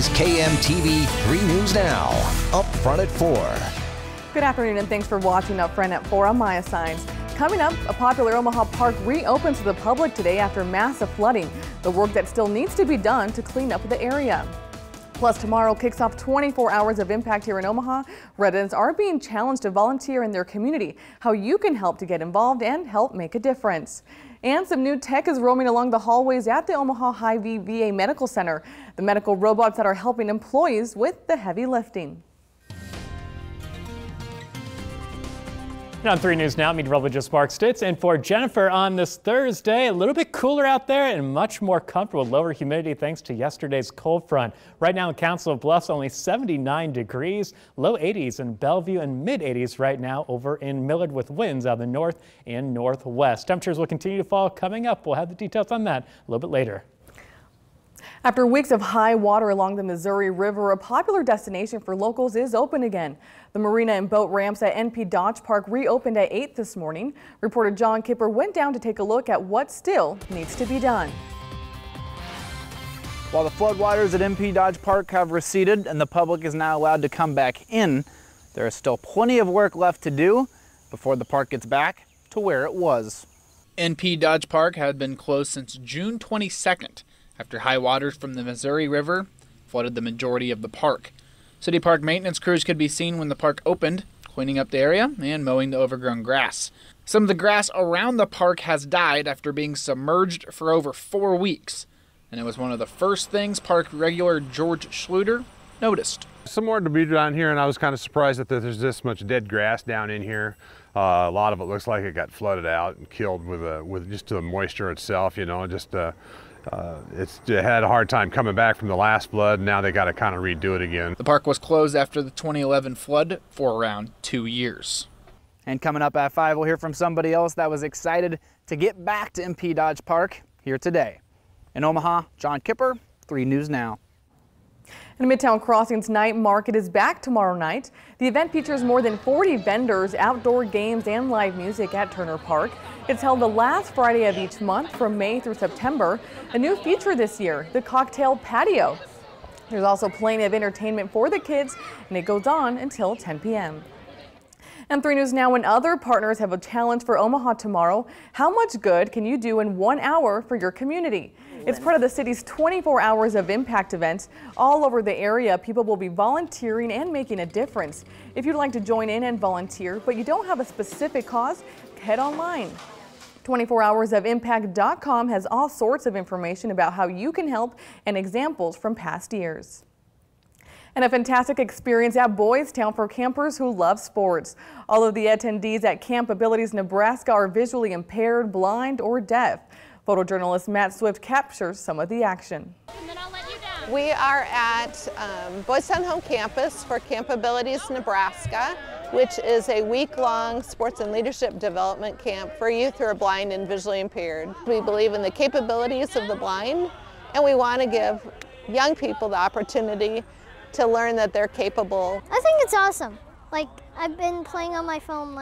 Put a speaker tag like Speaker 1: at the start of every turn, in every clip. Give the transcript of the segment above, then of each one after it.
Speaker 1: is KMTV 3 News Now, Upfront at 4.
Speaker 2: Good afternoon and thanks for watching Upfront at 4. I'm Maya Signs. Coming up, a popular Omaha park reopens to the public today after massive flooding. The work that still needs to be done to clean up the area. Plus, tomorrow kicks off 24 hours of impact here in Omaha. Residents are being challenged to volunteer in their community. How you can help to get involved and help make a difference. And some new tech is roaming along the hallways at the Omaha Hy-Vee VA Medical Center. The medical robots that are helping employees with the heavy lifting.
Speaker 3: On 3 News Now, meteorologist Mark Stitz, and for Jennifer on this Thursday, a little bit cooler out there and much more comfortable, lower humidity thanks to yesterday's cold front. Right now in Council Bluffs, only 79 degrees, low 80s in Bellevue and mid 80s right now over in Millard with winds out of the north and northwest. Temperatures will continue to fall coming up. We'll have the details on that a little bit later.
Speaker 2: After weeks of high water along the Missouri River, a popular destination for locals is open again. The marina and boat ramps at NP Dodge Park reopened at 8 this morning. Reporter John Kipper went down to take a look at what still needs to be done.
Speaker 4: While the floodwaters at NP Dodge Park have receded and the public is now allowed to come back in, there is still plenty of work left to do before the park gets back to where it was. NP Dodge Park had been closed since June 22nd. After high waters from the Missouri River flooded the majority of the park. City park maintenance crews could be seen when the park opened, cleaning up the area and mowing the overgrown grass. Some of the grass around the park has died after being submerged for over 4 weeks. And it was one of the first things park regular George Schluter noticed.
Speaker 5: Some more debris down here, and I was kind of surprised that there's this much dead grass down in here. A lot of it looks like it got flooded out and killed with just the moisture itself, you know, it had a hard time coming back from the last flood. Now they got to kind of redo it again. The park was closed after the 2011 flood for around 2 years. And coming up at 5, we'll hear from somebody else that was excited to get back to NP Dodge Park here today. In Omaha, John Kipper, 3 News Now.
Speaker 2: And Midtown Crossings Night Market is back tomorrow night. The event features more than 40 vendors, outdoor games, and live music at Turner Park. It's held the last Friday of each month from May through September. A new feature this year, the cocktail patio. There's also plenty of entertainment for the kids, and it goes on until 10 p.m. And 3 News Now and other partners have a challenge for Omaha tomorrow. How much good can you do in 1 hour for your community? It's part of the city's 24 hours of impact events. All over the area, people will be volunteering and making a difference. If you'd like to join in and volunteer, but you don't have a specific cause, head online. 24hoursofimpact.com has all sorts of information about how you can help and examples from past years. And a fantastic experience at Boys Town for campers who love sports. All of the attendees at Camp Abilities Nebraska are visually impaired, blind, or deaf. Photojournalist Matt Swift captures some of the action.
Speaker 6: We are at Boys Town Home Campus for Camp Abilities Nebraska, which is a week-long sports and leadership development camp for youth who are blind and visually impaired. We believe in the capabilities of the blind, and we want to give young people the opportunity to learn that they're capable.
Speaker 7: I think it's awesome. Like, I've been playing on my phone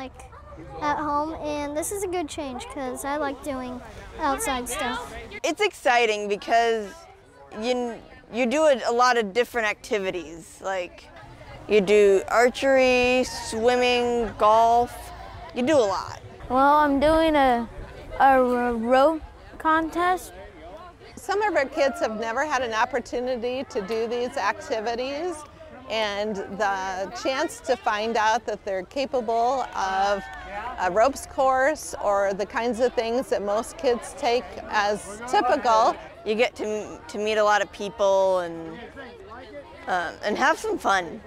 Speaker 7: at home, and this is a good change because I like doing outside stuff.
Speaker 8: It's exciting because you do a lot of different activities. Like, you do archery, swimming, golf. You do a lot.
Speaker 7: Well, I'm doing a row contest.
Speaker 6: Some of our kids have never had an opportunity to do these activities, and the chance to find out that they're capable of a ropes course or the kinds of things that most kids take as typical.
Speaker 8: You get to meet a lot of people and have some fun.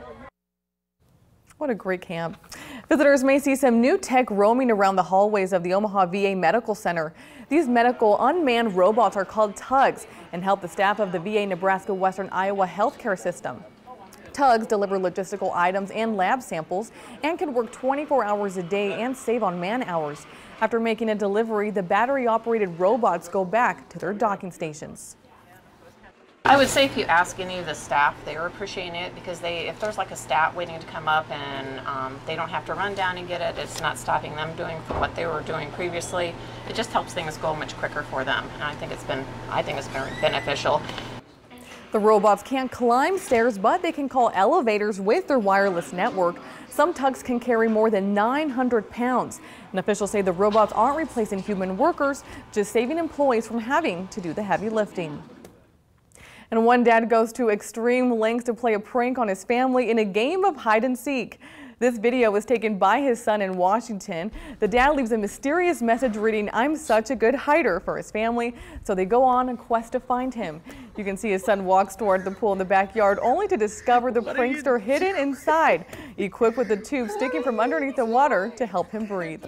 Speaker 2: What a great camp. Visitors may see some new tech roaming around the hallways of the Omaha VA Medical Center. These medical unmanned robots are called tugs and help the staff of the VA Nebraska Western Iowa healthcare system. Tugs deliver logistical items and lab samples and can work 24 hours a day and save on man hours. After making a delivery, the battery-operated robots go back to their docking stations.
Speaker 9: I would say if you ask any of the staff, they are appreciating it because if there's like a stat waiting to come up and they don't have to run down and get it, it's not stopping them doing what they were doing previously. It just helps things go much quicker for them, and I think it's been very beneficial.
Speaker 2: The robots can't climb stairs, but they can call elevators with their wireless network. Some tugs can carry more than 900 pounds. And officials say the robots aren't replacing human workers, just saving employees from having to do the heavy lifting. And one dad goes to extreme lengths to play a prank on his family in a game of hide and seek. This video was taken by his son in Washington. The dad leaves a mysterious message reading, "I'm such a good hider," for his family, so they go on a quest to find him. You can see his son walks toward the pool in the backyard only to discover the prankster hidden inside, equipped with a tube sticking from underneath the water to help him breathe.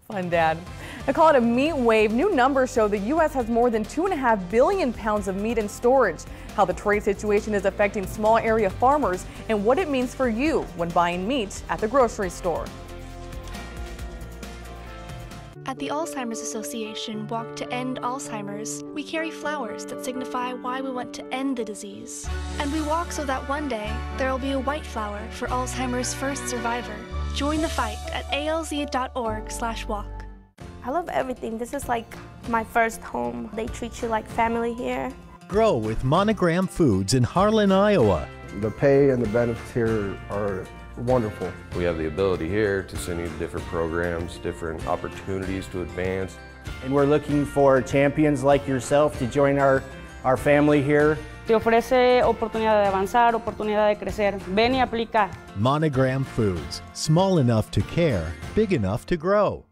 Speaker 2: Fun, Dad. I call it a meat wave. New numbers show the U.S. has more than 2.5 billion pounds of meat in storage. How the trade situation is affecting small area farmers and what it means for you when buying meat at the grocery store.
Speaker 10: At the Alzheimer's Association Walk to End Alzheimer's, we carry flowers that signify why we want to end the disease. And we walk so that one day there will be a white flower for Alzheimer's first survivor. Join the fight at alz.org/walk.
Speaker 11: I love everything. This is like my first home. They treat you like family here.
Speaker 12: Grow with Monogram Foods in Harlan, Iowa.
Speaker 13: The pay and the benefits here are wonderful.
Speaker 14: We have the ability here to send you to different programs, different opportunities to advance.
Speaker 15: And we're looking for champions like yourself to join our family here.
Speaker 16: Te ofrece oportunidad de avanzar, oportunidad de crecer. Ven y aplica.
Speaker 12: Monogram Foods. Small enough to care, big enough to grow.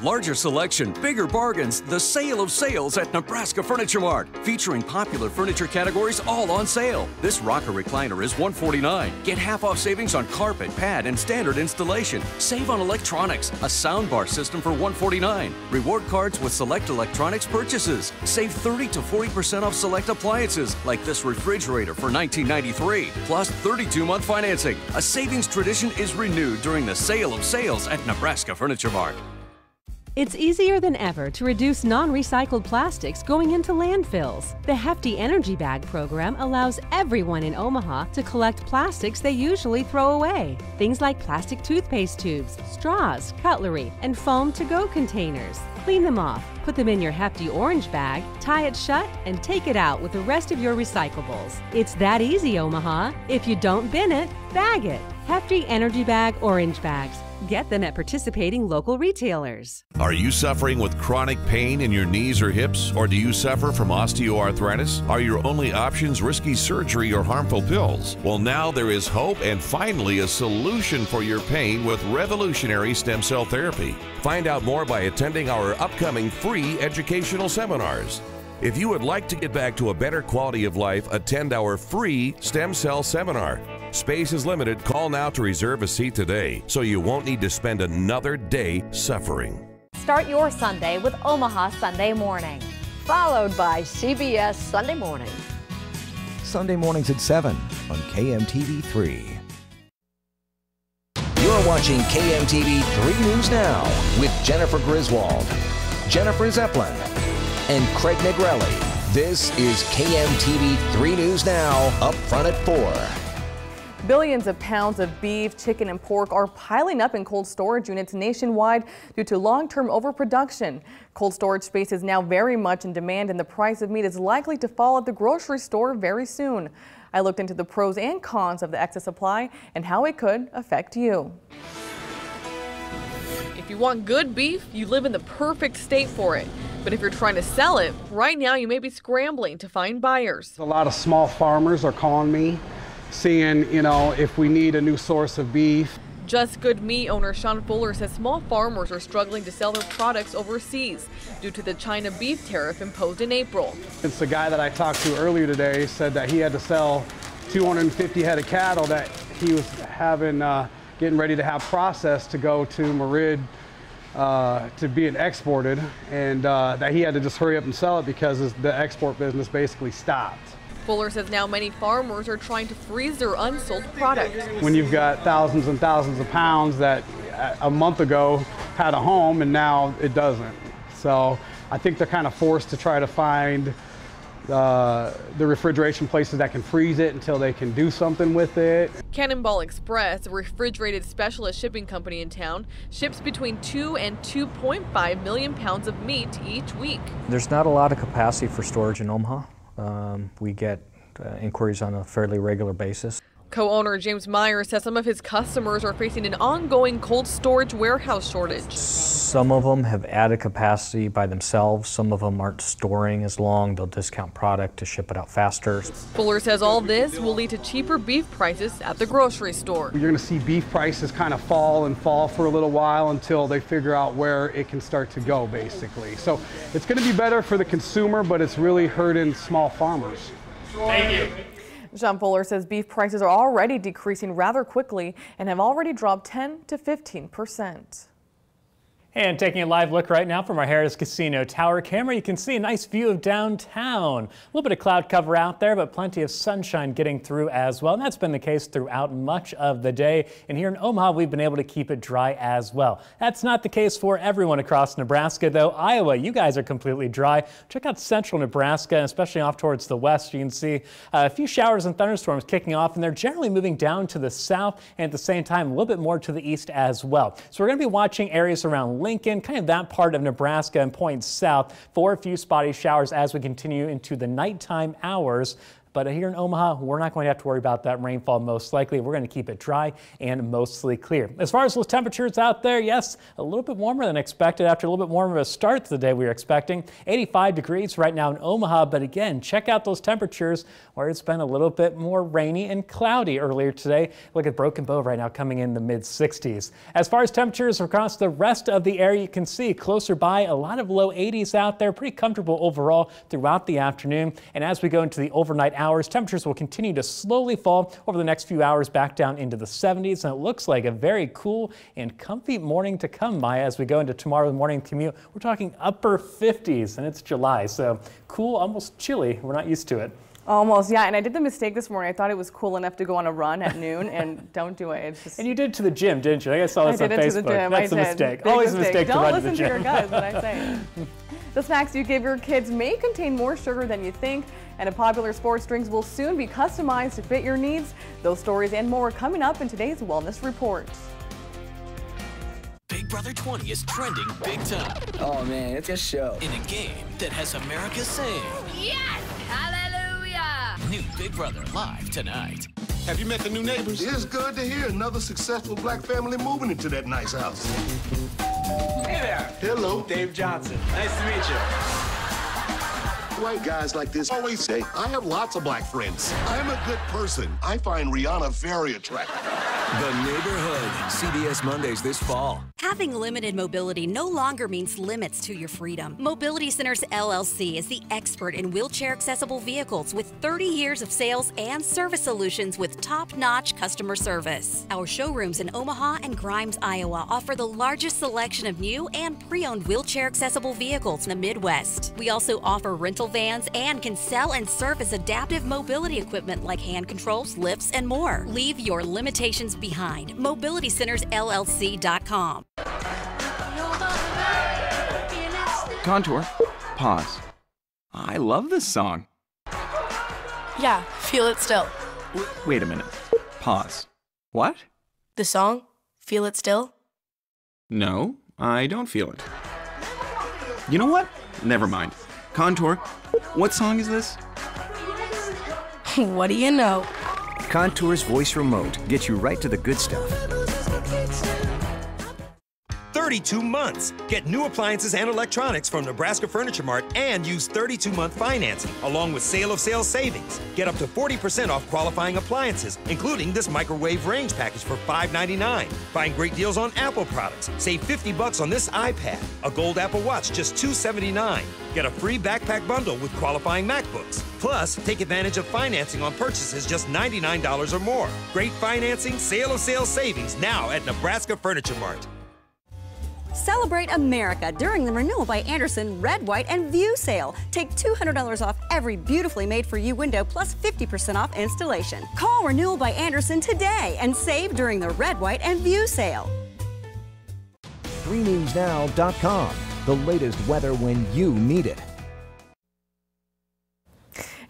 Speaker 17: Larger selection, bigger bargains, the sale of sales at Nebraska Furniture Mart, featuring popular furniture categories all on sale. This rocker recliner is $149. Get half off savings on carpet, pad, and standard installation. Save on electronics, a soundbar system for $149. Reward cards with select electronics purchases. Save 30 to 40% off select appliances, like this refrigerator for $19.93, plus 32-month financing. A savings tradition is renewed during the sale of sales at Nebraska Furniture Mart.
Speaker 18: It's easier than ever to reduce non-recycled plastics going into landfills. The Hefty Energy Bag program allows everyone in Omaha to collect plastics they usually throw away. Things like plastic toothpaste tubes, straws, cutlery, and foam to-go containers. Clean them off, put them in your Hefty Orange Bag, tie it shut, and take it out with the rest of your recyclables. It's that easy, Omaha. If you don't bin it, bag it. Hefty Energy Bag Orange Bags. Get them at participating local retailers.
Speaker 19: Are you suffering with chronic pain in your knees or hips? Or do you suffer from osteoarthritis? Are your only options risky surgery or harmful pills? Well, now there is hope and finally a solution for your pain with revolutionary stem cell therapy. Find out more by attending our upcoming free educational seminars. If you would like to get back to a better quality of life, attend our free stem cell seminar. Space is limited. Call now to reserve a seat today so you won't need to spend another day suffering.
Speaker 20: Start your Sunday with Omaha Sunday Morning, followed by CBS Sunday Morning.
Speaker 1: Sunday mornings at 7 on KMTV 3. You're watching KMTV 3 News Now with Jennifer Griswold, Jennifer Zeppelin, and Craig Negrelli. This is KMTV 3 News Now, up front at 4.
Speaker 2: Billions of pounds of beef, chicken, and pork are piling up in cold storage units nationwide due to long-term overproduction. Cold storage space is now very much in demand, and the price of meat is likely to fall at the grocery store very soon. I looked into the pros and cons of the excess supply and how it could affect you. If you want good beef, you live in the perfect state for it. But if you're trying to sell it, right now you may be scrambling to find buyers.
Speaker 21: A lot of small farmers are calling me, seeing, if we need a new source of beef.
Speaker 2: Just Good Meat owner Sean Fuller says small farmers are struggling to sell their products overseas due to the China beef tariff imposed in April.
Speaker 21: It's the guy that I talked to earlier today said that he had to sell 250 head of cattle that he was getting ready to have processed to go to Madrid to being exported, and that he had to just hurry up and sell it because the export business basically stopped.
Speaker 2: Fuller says now many farmers are trying to freeze their unsold product.
Speaker 21: When you've got thousands and thousands of pounds that a month ago had a home and now it doesn't. So I think they're kind of forced to try to find the refrigeration places that can freeze it until they can do something with it.
Speaker 2: Cannonball Express, a refrigerated specialist shipping company in town, ships between 2 and 2.5 million pounds of meat each week.
Speaker 22: There's not a lot of capacity for storage in Omaha.
Speaker 3: We get inquiries on a fairly regular basis.
Speaker 2: Co-owner James Meyer says some of his customers are facing an ongoing cold storage warehouse shortage.
Speaker 3: Some of them have added capacity by themselves. Some of them aren't storing as long. They'll discount product to ship it out faster.
Speaker 2: Fuller says all this will lead to cheaper beef prices at the grocery store.
Speaker 21: You're going to see beef prices kind of fall for a little while until they figure out where it can start to go, basically. So it's going to be better for the consumer, but it's really hurting small farmers.
Speaker 2: Thank you. John Fuller says beef prices are already decreasing rather quickly and have already dropped 10 to 15%.
Speaker 22: And taking a live look right now from our Harrah's Casino Tower camera, you can see a nice view of downtown. A little bit of cloud cover out there, but plenty of sunshine getting through as well. And that's been the case throughout much of the day. And here in Omaha, we've been able to keep it dry as well. That's not the case for everyone across Nebraska, though. Iowa, you guys are completely dry. Check out central Nebraska, especially off towards the west. You can see a few showers and thunderstorms kicking off, and they're generally moving down to the south and at the same time a little bit more to the east as well. So we're going to be watching areas around Lincoln, kind of that part of Nebraska, and points south for a few spotty showers as we continue into the nighttime hours. But here in Omaha, we're not going to have to worry about that rainfall most likely. We're going to keep it dry and mostly clear. As far as those temperatures out there, yes, a little bit warmer than expected after a little bit warmer of a start to the day we were expecting. 85 degrees right now in Omaha, but again, check out those temperatures where it's been a little bit more rainy and cloudy earlier today. Look at Broken Bow right now coming in the mid-60s. As far as temperatures across the rest of the area, you can see closer by a lot of low 80s out there, pretty comfortable overall throughout the afternoon. And as we go into the overnight hours, temperatures will continue to slowly fall over the next few hours back down into the 70s, and it looks like a very cool and comfy morning to come by as we go into tomorrow morning commute. We're talking upper 50s, and it's July, so cool, almost chilly. We're not used to it.
Speaker 2: Almost, yeah, and I did the mistake this morning. I thought it was cool enough to go on a run at noon, and don't do it. It's just...
Speaker 22: And you did to the gym, didn't you? I saw this on Facebook.
Speaker 2: To the gym.
Speaker 22: That's a mistake. Always a mistake to run to the gym.
Speaker 2: Don't listen to your guts when I say it. The snacks you give your kids may contain more sugar than you think, and a popular sports drinks will soon be customized to fit your needs. Those stories and more coming up in today's Wellness Report.
Speaker 23: Big Brother 20 is trending big time.
Speaker 24: Oh man, it's a show.
Speaker 23: In a game that has America saying,
Speaker 24: yes! Hallelujah!
Speaker 23: New Big Brother live tonight.
Speaker 25: Have you met the new neighbors? It's good to hear another successful black family moving into that nice house.
Speaker 26: Hey there.
Speaker 25: Hello.
Speaker 26: Dave Johnson. Nice to meet you.
Speaker 25: White guys like this always say, I have lots of black friends. I'm a good person. I find Rihanna very attractive.
Speaker 23: The Neighborhood, CBS Mondays this fall.
Speaker 27: Having limited mobility no longer means limits to your freedom. Mobility Centers LLC is the expert in wheelchair-accessible vehicles with 30 years of sales and service solutions with top-notch customer service. Our showrooms in Omaha and Grimes, Iowa offer the largest selection of new and pre-owned wheelchair-accessible vehicles in the Midwest. We also offer rental vans and can sell and service adaptive mobility equipment like hand controls, lifts, and more. Leave your limitations behind. MobilityCentersLLC.com.
Speaker 28: Contour. Pause. I love this song.
Speaker 29: Yeah, Feel It Still.
Speaker 28: Wait a minute. Pause. What?
Speaker 29: The song, Feel It Still?
Speaker 28: No, I don't feel it. You know what? Never mind. Contour. What song is this?
Speaker 29: What do you know?
Speaker 30: Contour's voice remote gets you right to the good stuff.
Speaker 31: 32 months. Get new appliances and electronics from Nebraska Furniture Mart and use 32-month financing, along with sale of sales savings. Get up to 40% off qualifying appliances, including this microwave range package for $5.99. Find great deals on Apple products. Save $50 on this iPad. A gold Apple Watch, just $279. Get a free backpack bundle with qualifying MacBooks. Plus, take advantage of financing on purchases just $99 or more. Great financing, sale of sales savings now at Nebraska Furniture Mart.
Speaker 32: Celebrate America during the Renewal by Andersen Red, White, and View sale. Take $200 off every beautifully made for you window plus 50% off installation. Call Renewal by Andersen today and save during the Red, White, and View sale.
Speaker 1: 3newsnow.com, the latest weather when you need it.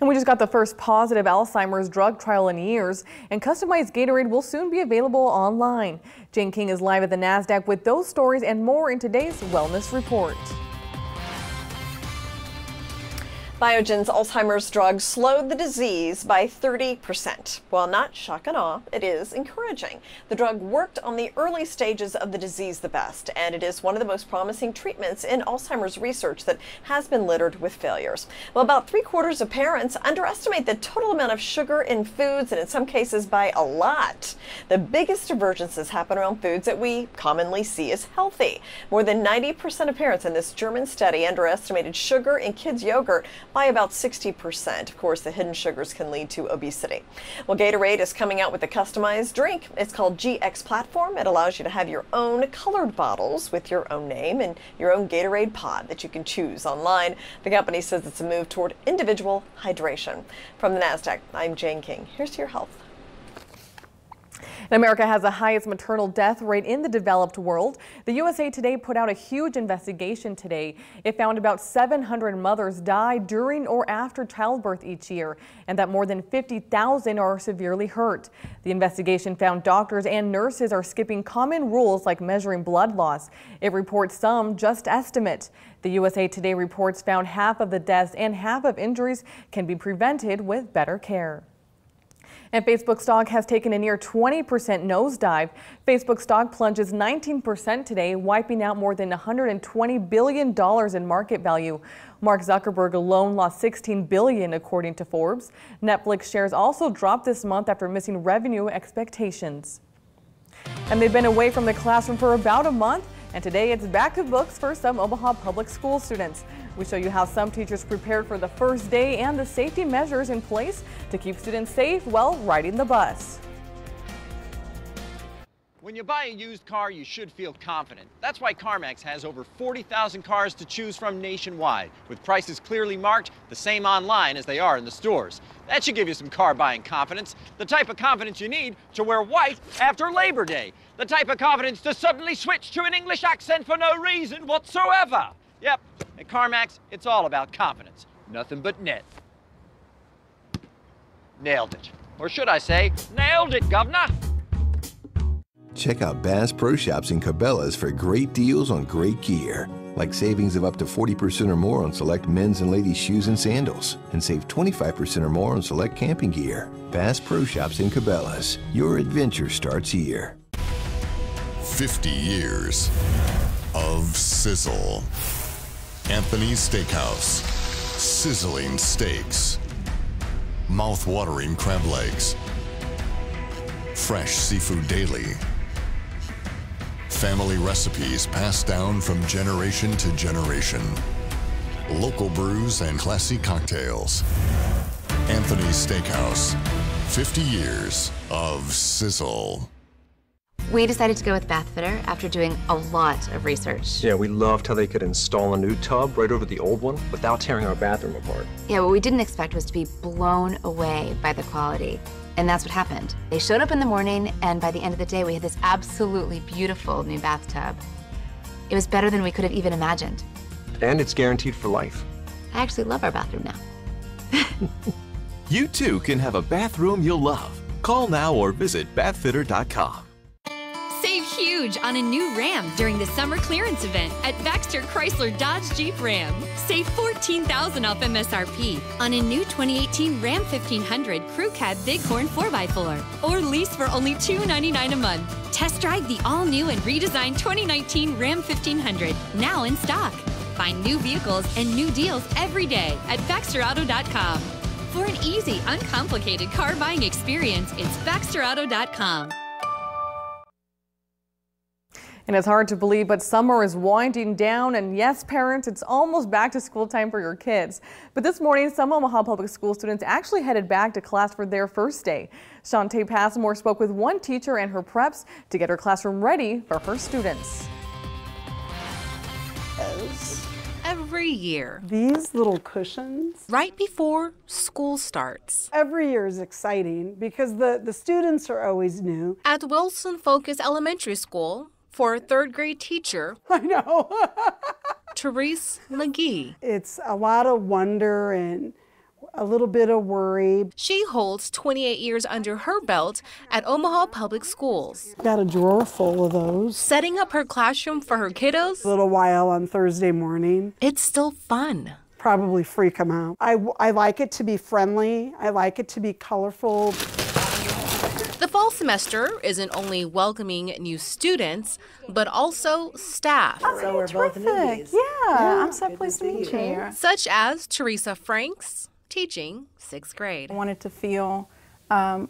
Speaker 2: And we just got the first positive Alzheimer's drug trial in years, and customized Gatorade will soon be available online. Jane King is live at the NASDAQ with those stories and more in today's Wellness Report.
Speaker 4: Biogen's Alzheimer's drug slowed the disease by 30%. While not shock and awe, it is encouraging. The drug worked on the early stages of the disease the best, and it is one of the most promising treatments in Alzheimer's research that has been littered with failures. Well, about 3/4 of parents underestimate the total amount of sugar in foods, and in some cases by a lot. The biggest divergences happen around foods that we commonly see as healthy. More than 90% of parents in this German study underestimated sugar in kids' yogurt by about 60%. Of course, the hidden sugars can lead to obesity. Well, Gatorade is coming out with a customized drink. It's called GX Platform. It allows you to have your own colored bottles with your own name and your own Gatorade pod that you can choose online. The company says it's a move toward individual hydration. From the NASDAQ, I'm Jane King. Here's to your health.
Speaker 2: And America has the highest maternal death rate in the developed world. The USA Today put out a huge investigation today. It found about 700 mothers die during or after childbirth each year, and that more than 50,000 are severely hurt. The investigation found doctors and nurses are skipping common rules like measuring blood loss. It reports some just estimate. The USA Today reports found half of the deaths and half of injuries can be prevented with better care. And Facebook stock has taken a near 20% nosedive. Facebook stock plunges 19% today, wiping out more than $120 billion in market value. Mark Zuckerberg alone lost $16 billion, according to Forbes. Netflix shares also dropped this month after missing revenue expectations. And they've been away from the classroom for about a month, and today it's back to books for some Omaha public school students. We show you how some teachers prepared for the first day and the safety measures in place to keep students safe while riding the bus.
Speaker 5: When you buy a used car, you should feel confident. That's why CarMax has over 40,000 cars to choose from nationwide, with prices clearly marked, the same online as they are in the stores. That should give you some car buying confidence, the type of confidence you need to wear white after Labor Day, the type of confidence to suddenly switch to an English accent for no reason whatsoever. Yep, at CarMax, it's all about confidence. Nothing but net. Nailed it. Or should I say, nailed it, governor!
Speaker 6: Check out Bass Pro Shops in Cabela's for great deals on great gear, like savings of up to 40% or more on select men's and ladies' shoes and sandals, and save 25% or more on select camping gear. Bass Pro Shops in Cabela's. Your adventure starts here.
Speaker 7: 50 years of sizzle. Anthony's Steakhouse. Sizzling steaks. Mouth-watering crab legs. Fresh seafood daily. Family recipes passed down from generation to generation. Local brews and classy cocktails. Anthony's Steakhouse. 50 years of sizzle.
Speaker 8: We decided to go with Bathfitter after doing a lot of research.
Speaker 9: Yeah, we loved how they could install a new tub right over the old one without tearing our bathroom apart.
Speaker 8: Yeah, what we didn't expect was to be blown away by the quality. And that's what happened. They showed up in the morning, and by the end of the day, we had this absolutely beautiful new bathtub. It was better than we could have even imagined.
Speaker 9: And it's guaranteed for life.
Speaker 8: I actually love our bathroom now.
Speaker 10: You too can have a bathroom you'll love. Call now or visit bathfitter.com.
Speaker 11: Save huge on a new Ram during the summer clearance event at Baxter Chrysler Dodge Jeep Ram. Save $14,000 off MSRP on a new 2018 Ram 1500 Crew Cab Bighorn 4x4, or lease for only $299 a month. Test drive the all-new and redesigned 2019 Ram 1500, now in stock. Find new vehicles and new deals every day at BaxterAuto.com. For an easy, uncomplicated car buying experience, it's BaxterAuto.com.
Speaker 2: And it's hard to believe, but summer is winding down, and yes, parents, it's almost back to school time for your kids. But this morning, some Omaha Public School students actually headed back to class for their first day. Shantae Passmore spoke with one teacher and her preps to get her classroom ready for her students.
Speaker 13: Every year.
Speaker 14: These little cushions.
Speaker 13: Right before school starts.
Speaker 14: Every year is exciting because the students are always new.
Speaker 13: At Wilson Focus Elementary School, for a third grade teacher,
Speaker 14: I know,
Speaker 13: Therese McGee.
Speaker 14: It's a lot of wonder and a little bit of worry.
Speaker 13: She holds 28 years under her belt at Omaha Public Schools.
Speaker 14: Got a drawer full of those.
Speaker 13: Setting up her classroom for her kiddos.
Speaker 14: A little while on Thursday morning.
Speaker 13: It's still fun.
Speaker 14: probably freak them out. I like it to be friendly. I like it to be colorful.
Speaker 13: The fall semester isn't only welcoming new students, but also staff.
Speaker 3: So we're both newbies.
Speaker 12: Yeah, I'm so pleased to meet you.
Speaker 13: Such as Teresa Franks, teaching 6th grade.
Speaker 12: I wanted to feel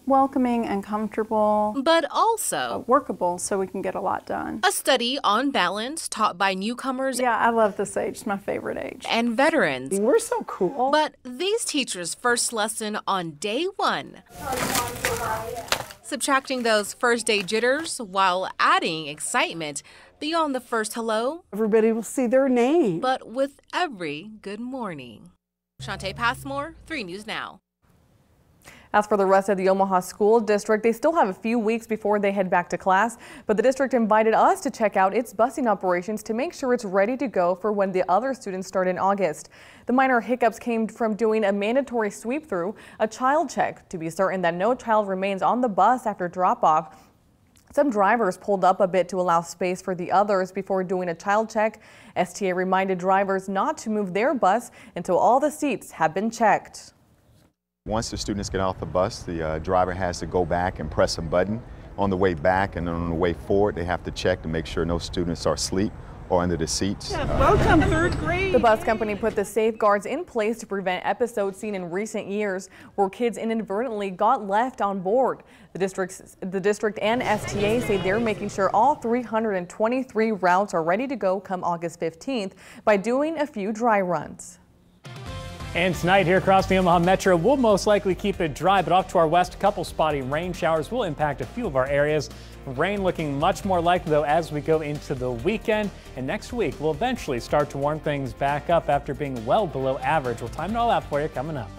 Speaker 12: welcoming and comfortable,
Speaker 13: but also
Speaker 12: workable so we can get a lot done.
Speaker 13: A study on balance taught by newcomers.
Speaker 12: Yeah, I love this age. It's my favorite age.
Speaker 13: And veterans.
Speaker 14: We're so cool.
Speaker 13: But these teachers' first lesson on day 1. Subtracting those first day jitters while adding excitement beyond the first hello.
Speaker 14: Everybody will see their name.
Speaker 13: But with every good morning. Shantae Passmore, 3 News Now.
Speaker 2: As for the rest of the Omaha School District, they still have a few weeks before they head back to class, but the district invited us to check out its busing operations to make sure it's ready to go for when the other students start in August. The minor hiccups came from doing a mandatory sweep through, a child check to be certain that no child remains on the bus after drop-off. Some drivers pulled up a bit to allow space for the others before doing a child check. STA reminded drivers not to move their bus until all the seats have been checked.
Speaker 15: Once the students get off the bus, the driver has to go back and press a button. On the way back and on the way forward, they have to check to make sure no students are asleep or under the seats.
Speaker 12: Yeah, welcome, 3rd grade.
Speaker 2: The bus company put the safeguards in place to prevent episodes seen in recent years where kids inadvertently got left on board. The district and STA say they're making sure all 323 routes are ready to go come August 15th by doing a few dry runs.
Speaker 16: And tonight here across the Omaha Metro, we'll most likely keep it dry, but off to our west, a couple spotty rain showers will impact a few of our areas. Rain looking much more likely, though, as we go into the weekend. And next week, we'll eventually start to warm things back up after being well below average. We'll time it all out for you coming up.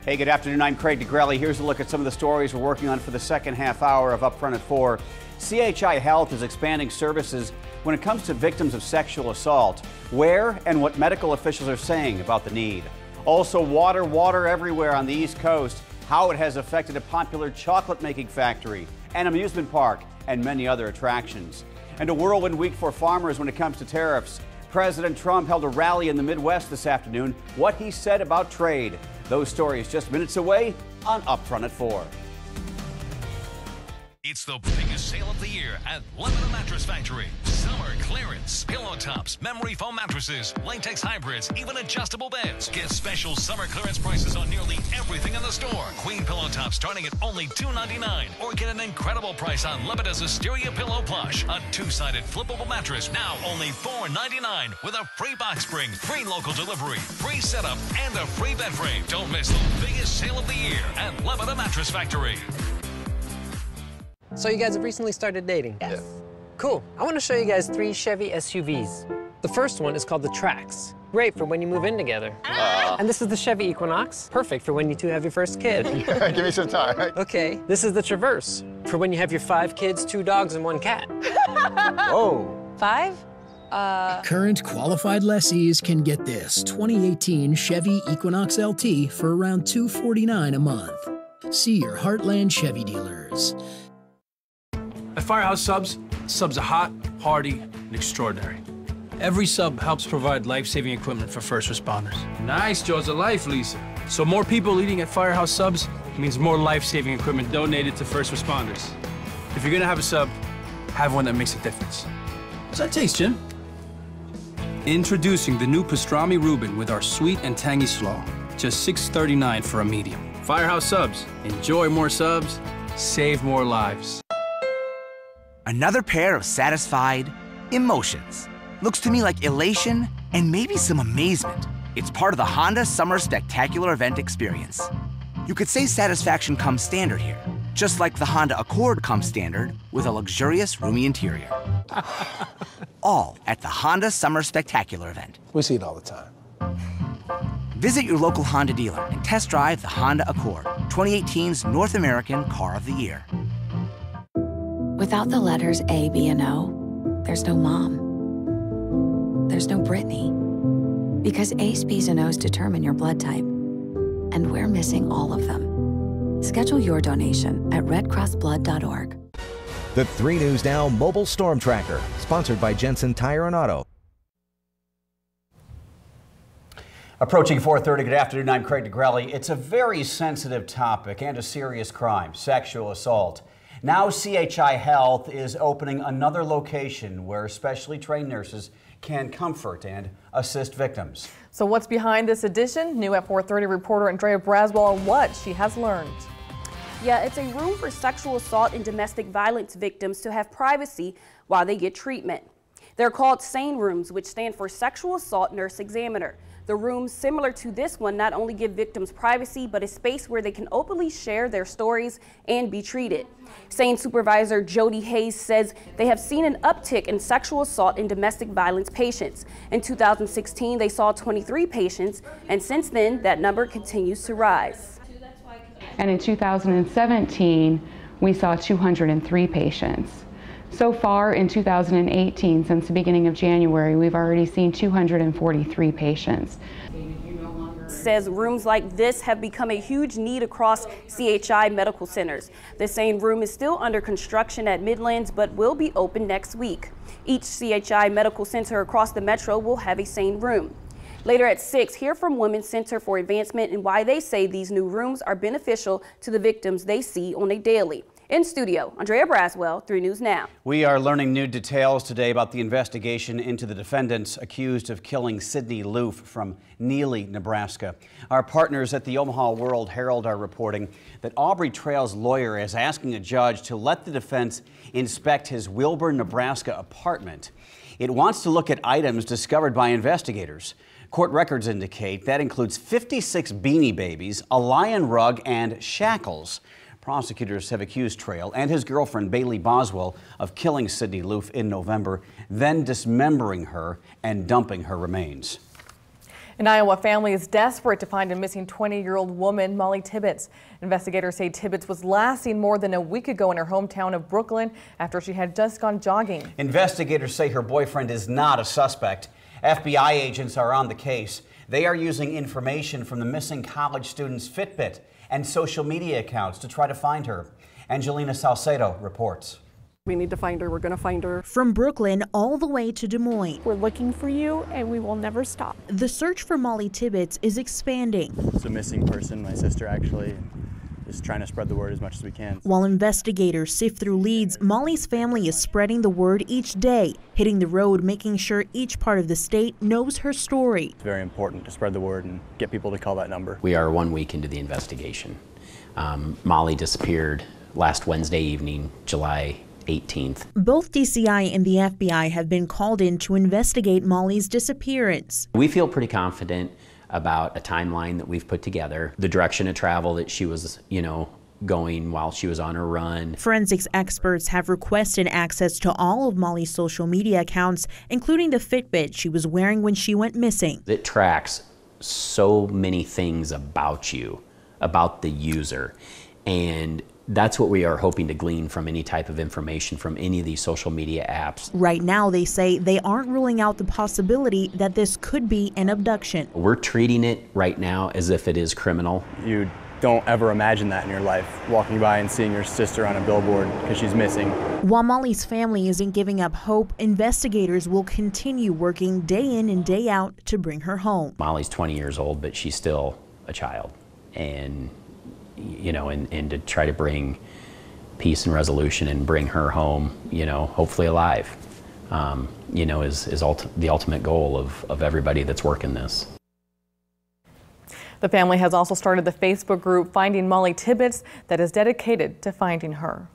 Speaker 17: Hey, good afternoon. I'm Craig DeGrelli. Here's a look at some of the stories we're working on for the second half hour of Upfront at 4. CHI Health is expanding services when it comes to victims of sexual assault. Where and what medical officials are saying about the need. Also, water everywhere on the East Coast. How it has affected a popular chocolate making factory, an amusement park, and many other attractions. And a whirlwind week for farmers when it comes to tariffs. President Trump held a rally in the Midwest this afternoon. What he said about trade. Those stories just minutes away on Upfront at 4.
Speaker 18: It's the biggest sale of the year at Lebanon Mattress Factory. Summer clearance, pillow tops, memory foam mattresses, latex hybrids, even adjustable beds. Get special summer clearance prices on nearly everything in the store. Queen pillow tops starting at only $2.99. Or get an incredible price on Lebanon's Asteria Pillow Plush, a 2-sided flippable mattress, now only $4.99 with a free box spring, free local delivery, free setup, and a free bed frame. Don't miss the biggest sale of the year at Lebanon Mattress Factory.
Speaker 19: So you guys have recently started dating? Yes. Cool. I want to show you guys 3 Chevy SUVs. The first one is called the Trax. Great for when you move in together. And this is the Chevy Equinox. Perfect for when you 2 have your first kid.
Speaker 15: Give me some time.
Speaker 19: Okay. This is the Traverse. For when you have your 5 kids, 2 dogs, and 1 cat.
Speaker 15: Whoa.
Speaker 20: 5?
Speaker 21: Current qualified lessees can get this 2018 Chevy Equinox LT for around $249 a month. See your Heartland Chevy dealers.
Speaker 22: At Firehouse Subs, subs are hot, hearty, and extraordinary. Every sub helps provide life-saving equipment for first responders. Nice, Jaws of life, Lisa. So more people eating at Firehouse Subs means more life-saving equipment donated to first responders. If you're gonna have a sub, have one that makes a difference. How's that taste, Jim? Introducing the new pastrami Reuben with our sweet and tangy slaw. Just $6.39 for a medium. Firehouse Subs. Enjoy more subs, save more lives.
Speaker 24: Another pair of satisfied emotions. Looks to me like elation and maybe some amazement. It's part of the Honda Summer Spectacular Event experience. You could say satisfaction comes standard here, just like the Honda Accord comes standard with a luxurious, roomy interior. All at the Honda Summer Spectacular Event.
Speaker 26: We see it all the time.
Speaker 24: Visit your local Honda dealer and test drive the Honda Accord, 2018's North American Car of the Year.
Speaker 33: Without the letters A, B, and O, there's no Mom. There's no Brittany. Because A's, B's, and O's determine your blood type. And we're missing all of them. Schedule your donation at redcrossblood.org.
Speaker 1: The 3 News Now Mobile Storm Tracker, sponsored by Jensen Tire and Auto.
Speaker 17: Approaching 4:30, good afternoon, I'm Craig DeGrelli. It's a very sensitive topic and a serious crime, sexual assault. Now CHI Health is opening another location where specially trained nurses can comfort and assist victims.
Speaker 2: So what's behind this addition? New at 4:30 reporter Andrea Braswell on what she has learned.
Speaker 3: Yeah, it's a room for sexual assault and domestic violence victims to have privacy while they get treatment. They're called SANE rooms, which stand for Sexual Assault Nurse Examiner. The rooms, similar to this one, not only give victims privacy, but a space where they can openly share their stories and be treated. SANE supervisor Jody Hayes says they have seen an uptick in sexual assault and domestic violence patients. In 2016, they saw 23 patients, and since then, that number continues to rise.
Speaker 4: And in 2017, we saw 203 patients. So far in 2018, since the beginning of January, we've already seen 243 patients.
Speaker 3: Says rooms like this have become a huge need across CHI medical centers. The SANE room is still under construction at Midlands, but will be open next week. Each CHI medical center across the metro will have a SANE room. Later at 6, hear from Women's Center for Advancement and why they say these new rooms are beneficial to the victims they see on a daily. In studio, Andrea Braswell, 3 News Now.
Speaker 17: We are learning new details today about the investigation into the defendants accused of killing Sidney Loof from Neely, Nebraska. Our partners at the Omaha World Herald are reporting that Aubrey Trail's lawyer is asking a judge to let the defense inspect his Wilbur, Nebraska apartment. It wants to look at items discovered by investigators. Court records indicate that includes 56 Beanie Babies, a lion rug, and shackles. Prosecutors have accused Trail and his girlfriend Bailey Boswell of killing Sidney Loof in November, then dismembering her and dumping her remains.
Speaker 2: An Iowa family is desperate to find a missing 20-year-old woman, Molly Tibbetts. Investigators say Tibbetts was last seen more than a week ago in her hometown of Brooklyn after she had just gone jogging.
Speaker 17: Investigators say her boyfriend is not a suspect. FBI agents are on the case. They are using information from the missing college student's Fitbit and social media accounts to try to find her. Angelina Salcedo reports.
Speaker 5: We need to find her. We're going to find her.
Speaker 20: From Brooklyn all the way to Des Moines.
Speaker 5: We're looking for you and we will never stop.
Speaker 20: The search for Molly Tibbetts is expanding.
Speaker 23: It's a missing person, my sister actually. Just trying to spread the word as much as we can.
Speaker 20: While investigators sift through leads, Molly's family is spreading the word each day, hitting the road, making sure each part of the state knows her story.
Speaker 23: It's very important to spread the word and get people to call that number.
Speaker 25: We are 1 week into the investigation. Molly disappeared last Wednesday evening, July 18th.
Speaker 20: Both DCI and the FBI have been called in to investigate Molly's disappearance.
Speaker 25: We feel pretty confident about a timeline that we've put together, the direction of travel that she was, going while she was on her run.
Speaker 20: Forensics experts have requested access to all of Molly's social media accounts, including the Fitbit she was wearing when she went missing.
Speaker 25: It tracks so many things about you, about the user, and that's what we are hoping to glean from any type of information from any of these social media apps.
Speaker 20: Right now, they say they aren't ruling out the possibility that this could be an abduction.
Speaker 25: We're treating it right now as if it is criminal.
Speaker 23: You don't ever imagine that in your life, walking by and seeing your sister on a billboard because she's missing.
Speaker 20: While Molly's family isn't giving up hope, investigators will continue working day in and day out to bring her home.
Speaker 25: Molly's 20 years old, but she's still a child. And and to try to bring peace and resolution and bring her home, hopefully alive, is the ultimate goal of everybody that's working this.
Speaker 2: The family has also started the Facebook group Finding Molly Tibbetts that is dedicated to finding her.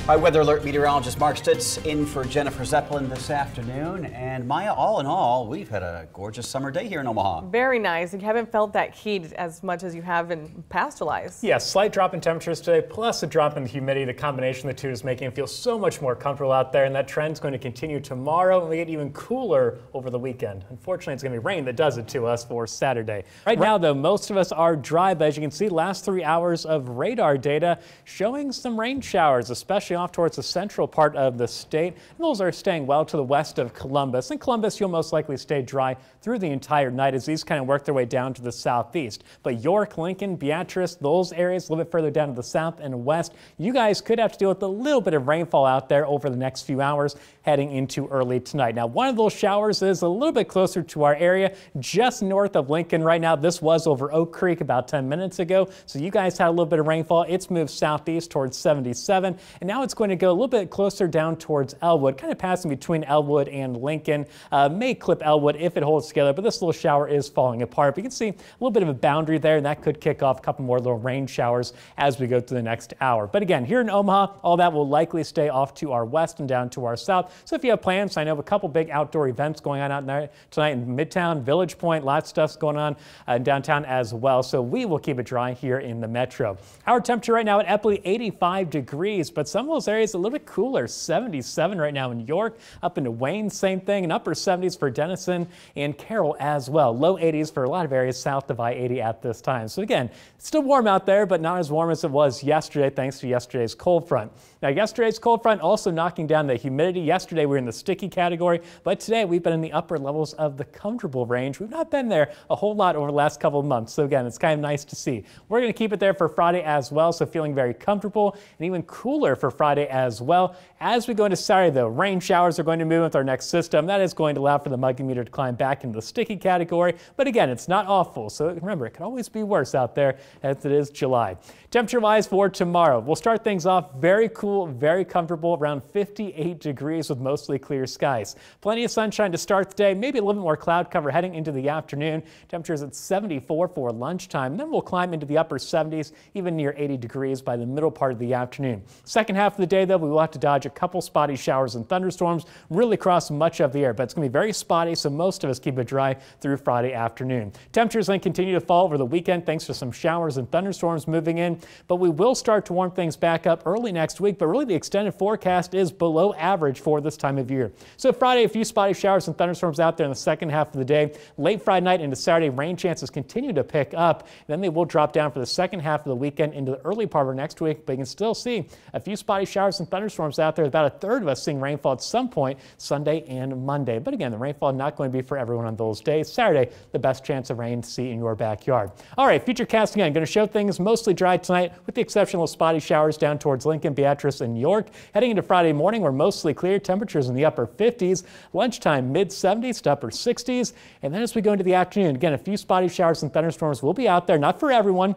Speaker 17: Our weather alert meteorologist Mark Stitz in for Jennifer Zeppelin this afternoon. And Maya, all in all, we've had a gorgeous summer day here in Omaha.
Speaker 2: Very nice. You haven't felt that heat as much as you have in past Julys.
Speaker 16: Yeah, slight drop in temperatures today, plus a drop in the humidity. The combination of the two is making it feel so much more comfortable out there, and that trend's going to continue tomorrow, and we get even cooler over the weekend. Unfortunately, it's going to be rain that does it to us for Saturday. Right now, though, most of us are dry, but as you can see, last 3 hours of radar data showing some rain showers, especially especially off towards the central part of the state. And those are staying well to the west of Columbus. In Columbus, you'll most likely stay dry through the entire night as these kind of work their way down to the southeast. But York, Lincoln, Beatrice, those areas a little bit further down to the south and west, you guys could have to deal with a little bit of rainfall out there over the next few hours heading into early tonight. Now, one of those showers is a little bit closer to our area, just north of Lincoln right now. This was over Oak Creek about 10 minutes ago, so you guys had a little bit of rainfall. It's moved southeast towards 77, and now it's going to go a little bit closer down towards Elwood, kind of passing between Elwood and Lincoln. May clip Elwood if it holds together, but this little shower is falling apart. But you can see a little bit of a boundary there, and that could kick off a couple more little rain showers as we go through the next hour. But again, here in Omaha, all that will likely stay off to our west and down to our south. So if you have plans, I know of a couple big outdoor events going on out there tonight in Midtown, Village Point, lots of stuff's going on downtown as well. So we will keep it dry here in the metro. Our temperature right now at Epley, 85 degrees, but some of those areas a little bit cooler, 77 right now in York, up into Wayne, same thing, and upper 70s for Denison and Carroll as well. Low 80s for a lot of areas south of I-80 at this time. So again, it's still warm out there, but not as warm as it was yesterday thanks to yesterday's cold front. Now, yesterday's cold front also knocking down the humidity. Yesterday we were in the sticky category, but today we've been in the upper levels of the comfortable range. We've not been there a whole lot over the last couple of months. So again, it's kind of nice to see. We're going to keep it there for Friday as well, so feeling very comfortable and even cooler for Friday as well. As we go into Saturday, though, rain showers are going to move with our next system. That is going to allow for the muggy meter to climb back into the sticky category. But again, it's not awful. So remember, it can always be worse out there as it is July. Temperature-wise for tomorrow, we'll start things off very cool, very comfortable, around 58 degrees with mostly clear skies. Plenty of sunshine to start the day, maybe a little bit more cloud cover heading into the afternoon. Temperatures at 74 for lunchtime. Then we'll climb into the upper 70s, even near 80 degrees by the middle part of the afternoon. Second half of the day, though, we will have to dodge a couple spotty showers and thunderstorms really across much of the air, but it's going to be very spotty, so most of us keep it dry through Friday afternoon. Temperatures then continue to fall over the weekend thanks to some showers and thunderstorms moving in, but we will start to warm things back up early next week, but really the extended forecast is below average for this time of year. So Friday, a few spotty showers and thunderstorms out there in the second half of the day. Late Friday night into Saturday, rain chances continue to pick up. Then they will drop down for the second half of the weekend into the early part of next week, but you can still see a few spotty showers and thunderstorms out there. About a third of us seeing rainfall at some point Sunday and Monday. But again, the rainfall not going to be for everyone on those days. Saturday, the best chance of rain to see in your backyard. All right, future casting again, going to show things mostly dry tonight with the exception of spotty showers down towards Lincoln, Beatrice, and York. Heading into Friday morning, we're mostly clear. Temperatures in the upper 50s. Lunchtime, mid 70s to upper 60s. And then as we go into the afternoon, again, a few spotty showers and thunderstorms will be out there, not for everyone.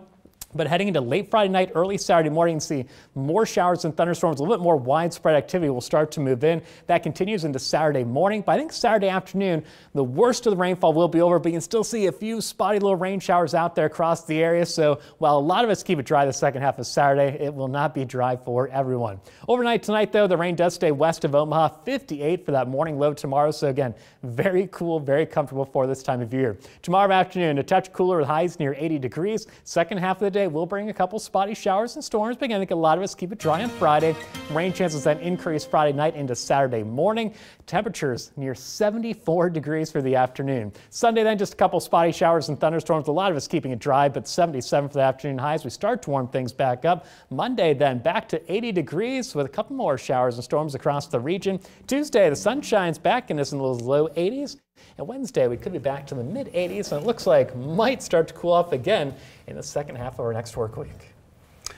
Speaker 16: But heading into late Friday night, early Saturday morning, see more showers and thunderstorms, a little bit more widespread activity will start to move in. That continues into Saturday morning. But I think Saturday afternoon, the worst of the rainfall will be over, but you can still see a few spotty little rain showers out there across the area. So while a lot of us keep it dry the second half of Saturday, it will not be dry for everyone. Overnight tonight, though, the rain does stay west of Omaha, 58 for that morning low tomorrow. So again, very cool, very comfortable for this time of year. Tomorrow afternoon, a touch cooler with highs near 80 degrees. Second half of the day, we'll bring a couple spotty showers and storms, but again, I think a lot of us keep it dry on Friday. Rain chances then increase Friday night into Saturday morning. Temperatures near 74 degrees for the afternoon. Sunday then just a couple spotty showers and thunderstorms. A lot of us keeping it dry, but 77 for the afternoon highs. We start to warm things back up. Monday then back to 80 degrees with a couple more showers and storms across the region. Tuesday, the sun shines back and it's in those low 80s. And Wednesday, we could be back to the mid 80s, and it looks like might start to cool off again in the second half of our next work week.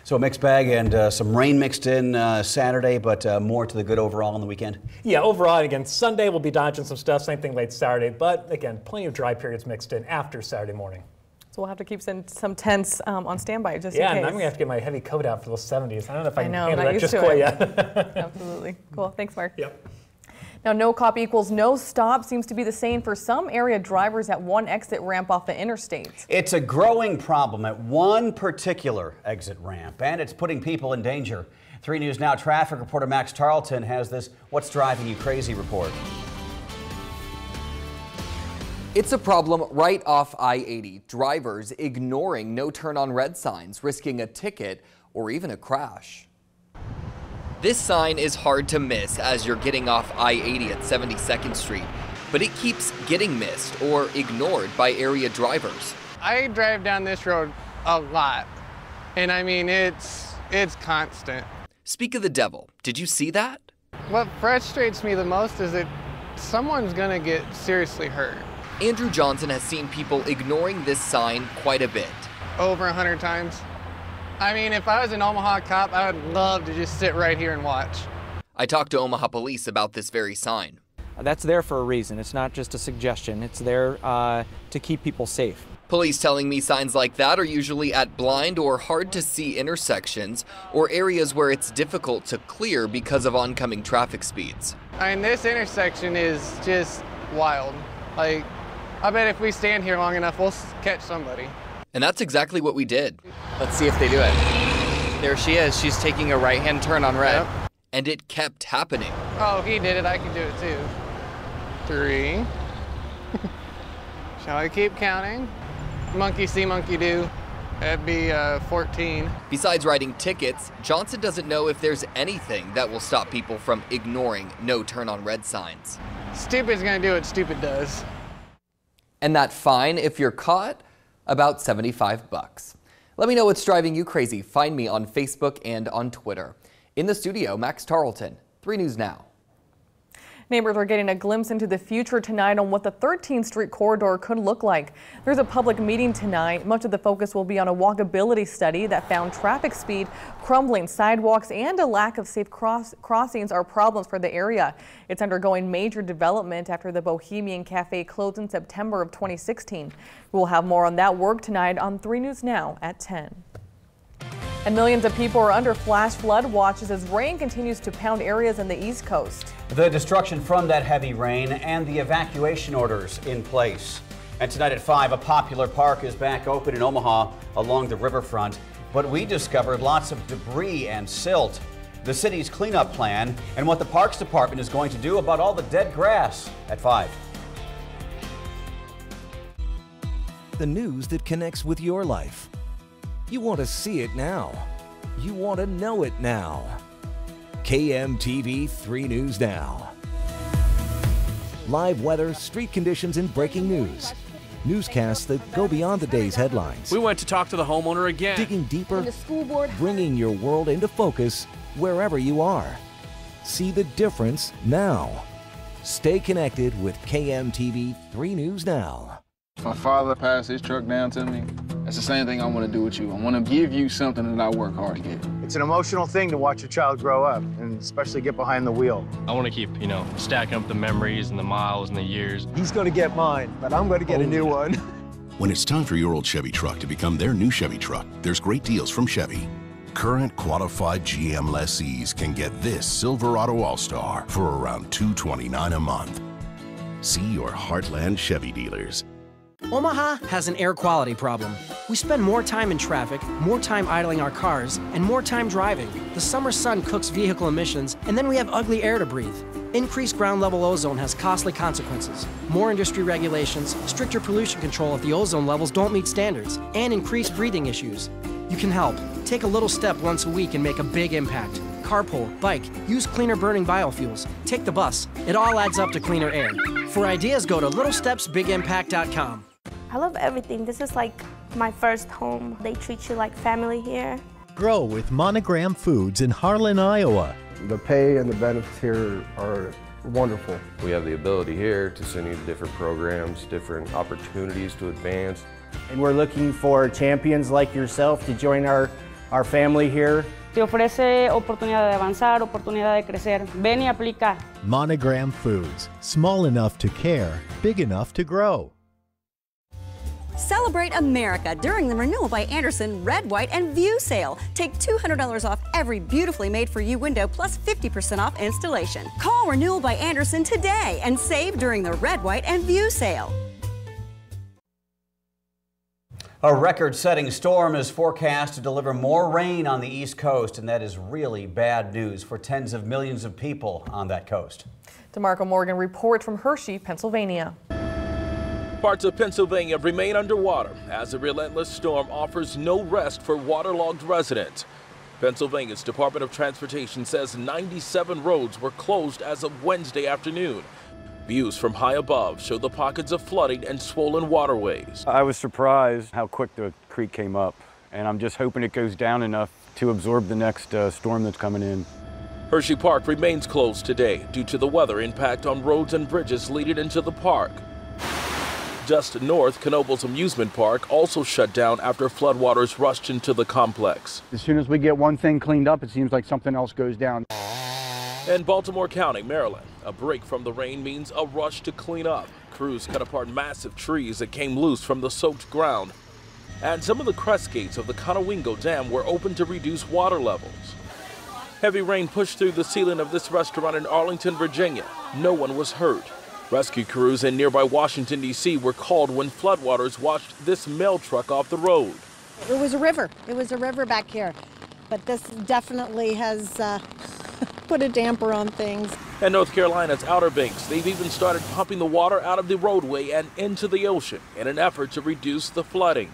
Speaker 17: So a mixed bag and some rain mixed in Saturday, but more to the good overall on the weekend?
Speaker 16: Yeah, overall, again, Sunday we'll be dodging some stuff, same thing late Saturday, but again, plenty of dry periods mixed in after Saturday morning.
Speaker 2: So we'll have to keep some tents on standby just in case.
Speaker 16: Yeah, and I'm going to have to get my heavy coat out for those 70s. I don't know if I can handle
Speaker 2: that
Speaker 16: just quite yet.
Speaker 2: Absolutely. Cool. Thanks, Mark.
Speaker 16: Yep.
Speaker 2: Now, no cop equals no stop seems to be the same for some area drivers at one exit ramp off the interstate.
Speaker 17: It's a growing problem at one particular exit ramp, and it's putting people in danger. 3 News Now traffic reporter Max Tarleton has this What's Driving You Crazy report.
Speaker 6: It's a problem right off I-80. Drivers ignoring no turn on red signs, risking a ticket or even a crash. This sign is hard to miss as you're getting off I-80 at 72nd Street, but it keeps getting missed or ignored by area drivers.
Speaker 7: I drive down this road a lot, and I mean, it's constant.
Speaker 6: Speak of the devil, did you see that?
Speaker 7: What frustrates me the most is that someone's gonna get seriously hurt.
Speaker 6: Andrew Johnson has seen people ignoring this sign quite a bit.
Speaker 7: Over 100 times. I mean, if I was an Omaha cop, I would love to just sit right here and watch.
Speaker 6: I talked to Omaha police about this very sign.
Speaker 8: That's there for a reason. It's not just a suggestion. It's there to keep people safe.
Speaker 6: Police telling me signs like that are usually at blind or hard to see intersections or areas where it's difficult to clear because of oncoming traffic speeds.
Speaker 7: I mean, this intersection is just wild. Like, I bet if we stand here long enough, we'll catch somebody.
Speaker 6: And that's exactly what we did.
Speaker 9: Let's see if they do it. There she is. She's taking a right-hand turn on red.
Speaker 7: Yep.
Speaker 6: And it kept happening.
Speaker 7: Oh, he did it. I can do it too. 3. Shall I keep counting? Monkey see, monkey do. That'd be 14.
Speaker 6: Besides writing tickets, Johnson doesn't know if there's anything that will stop people from ignoring no turn on red signs.
Speaker 7: Stupid's gonna do what stupid does.
Speaker 6: And that fine, if you're caught, about $75. Let me know what's driving you crazy. Find me on Facebook and on Twitter. In the studio, Max Tarleton, 3 News Now.
Speaker 2: Neighbors are getting a glimpse into the future tonight on what the 13th Street corridor could look like. There's a public meeting tonight. Much of the focus will be on a walkability study that found traffic speed, crumbling sidewalks, and a lack of safe crossings are problems for the area. It's undergoing major development after the Bohemian Cafe closed in September of 2016. We'll have more on that work tonight on 3 News Now at 10. And millions of people are under flash flood watches as rain continues to pound areas in the East Coast.
Speaker 17: The destruction from that heavy rain and the evacuation orders in place. And tonight at 5, a popular park is back open in Omaha along the riverfront. But we discovered lots of debris and silt. The city's cleanup plan and what the Parks Department is going to do about all the dead grass at 5.
Speaker 1: The news that connects with your life. You want to see it now. You want to know it now. KMTV 3 News Now. Live weather, street conditions, and breaking news. Newscasts that go beyond the day's headlines.
Speaker 22: We went to talk to the homeowner again.
Speaker 1: Digging deeper, bringing your world into focus wherever you are. See the difference now. Stay connected with KMTV 3 News Now.
Speaker 10: My father passed his truck down to me. That's the same thing I want to do with you. I want to give you something that I work hard to get.
Speaker 11: It's an emotional thing to watch a child grow up, and especially get behind the wheel.
Speaker 14: I want to keep, stacking up the memories and the miles and the years.
Speaker 11: He's going to get mine, but I'm going to get a new one.
Speaker 26: When it's time for your old Chevy truck to become their new Chevy truck, there's great deals from Chevy. Current qualified GM lessees can get this Silverado All-Star for around $229 a month. See your Heartland Chevy dealers.
Speaker 27: Omaha has an air quality problem. We spend more time in traffic, more time idling our cars, and more time driving. The summer sun cooks vehicle emissions, and then we have ugly air to breathe. Increased ground level ozone has costly consequences. More industry regulations, stricter pollution control if the ozone levels don't meet standards, and increased breathing issues. You can help. Take a little step once a week and make a big impact. Carpool, bike, use cleaner burning biofuels, take the bus. It all adds up to cleaner air. For ideas, go to littlestepsbigimpact.com.
Speaker 28: I love everything. This is like my first home. They treat you like family here.
Speaker 29: Grow with Monogram Foods in Harlan, Iowa.
Speaker 30: The pay and the benefits here are wonderful.
Speaker 31: We have the ability here to send you to different programs, different opportunities to advance.
Speaker 11: And we're looking for champions like yourself to join our family here.
Speaker 32: Te ofrece oportunidad de avanzar, oportunidad de crecer. Ven y aplica.
Speaker 29: Monogram Foods. Small enough to care, big enough to grow.
Speaker 34: Celebrate America during the Renewal by Andersen Red, White, and View sale. Take $200 off every beautifully made for you window plus 50% off installation. Call Renewal by Andersen today and save during the Red, White, and View sale.
Speaker 17: A record-setting storm is forecast to deliver more rain on the East Coast, and that is really bad news for tens of millions of people on that coast.
Speaker 2: DeMarco Morgan reports from Hershey, Pennsylvania.
Speaker 35: Parts of Pennsylvania remain underwater as a relentless storm offers no rest for waterlogged residents. Pennsylvania's Department of Transportation says 97 roads were closed as of Wednesday afternoon. Views from high above show the pockets of flooding and swollen waterways.
Speaker 23: I was surprised how quick the creek came up, and I'm just hoping it goes down enough to absorb the next storm that's coming in.
Speaker 35: Hershey Park remains closed today due to the weather impact on roads and bridges leading into the park. Just north, Knoebels Amusement Park also shut down after floodwaters rushed into the complex.
Speaker 3: As soon as we get one thing cleaned up, it seems like something else goes down.
Speaker 35: In Baltimore County, Maryland, a break from the rain means a rush to clean up. Crews cut apart massive trees that came loose from the soaked ground. And some of the crest gates of the Conowingo Dam were open to reduce water levels. Heavy rain pushed through the ceiling of this restaurant in Arlington, Virginia. No one was hurt. Rescue crews in nearby Washington, D.C. were called when floodwaters washed this mail truck off the road.
Speaker 4: It was a river. It was a river back here. But this definitely has put a damper on things.
Speaker 35: And North Carolina's Outer Banks, they've even started pumping the water out of the roadway and into the ocean in an effort to reduce the flooding.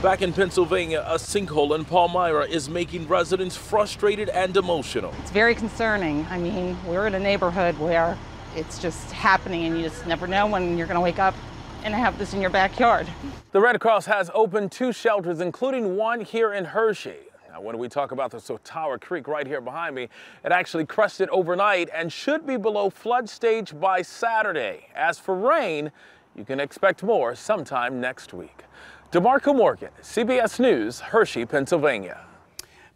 Speaker 35: Back in Pennsylvania, a sinkhole in Palmyra is making residents frustrated and emotional.
Speaker 5: It's very concerning. I mean, we're in a neighborhood where it's just happening and you just never know when you're going to wake up and have this in your backyard.
Speaker 35: The Red Cross has opened 2 shelters, including one here in Hershey. Now, when we talk about the Sotower Creek right here behind me, it actually crested overnight and should be below flood stage by Saturday. As for rain, you can expect more sometime next week. DeMarco Morgan, CBS News, Hershey, Pennsylvania.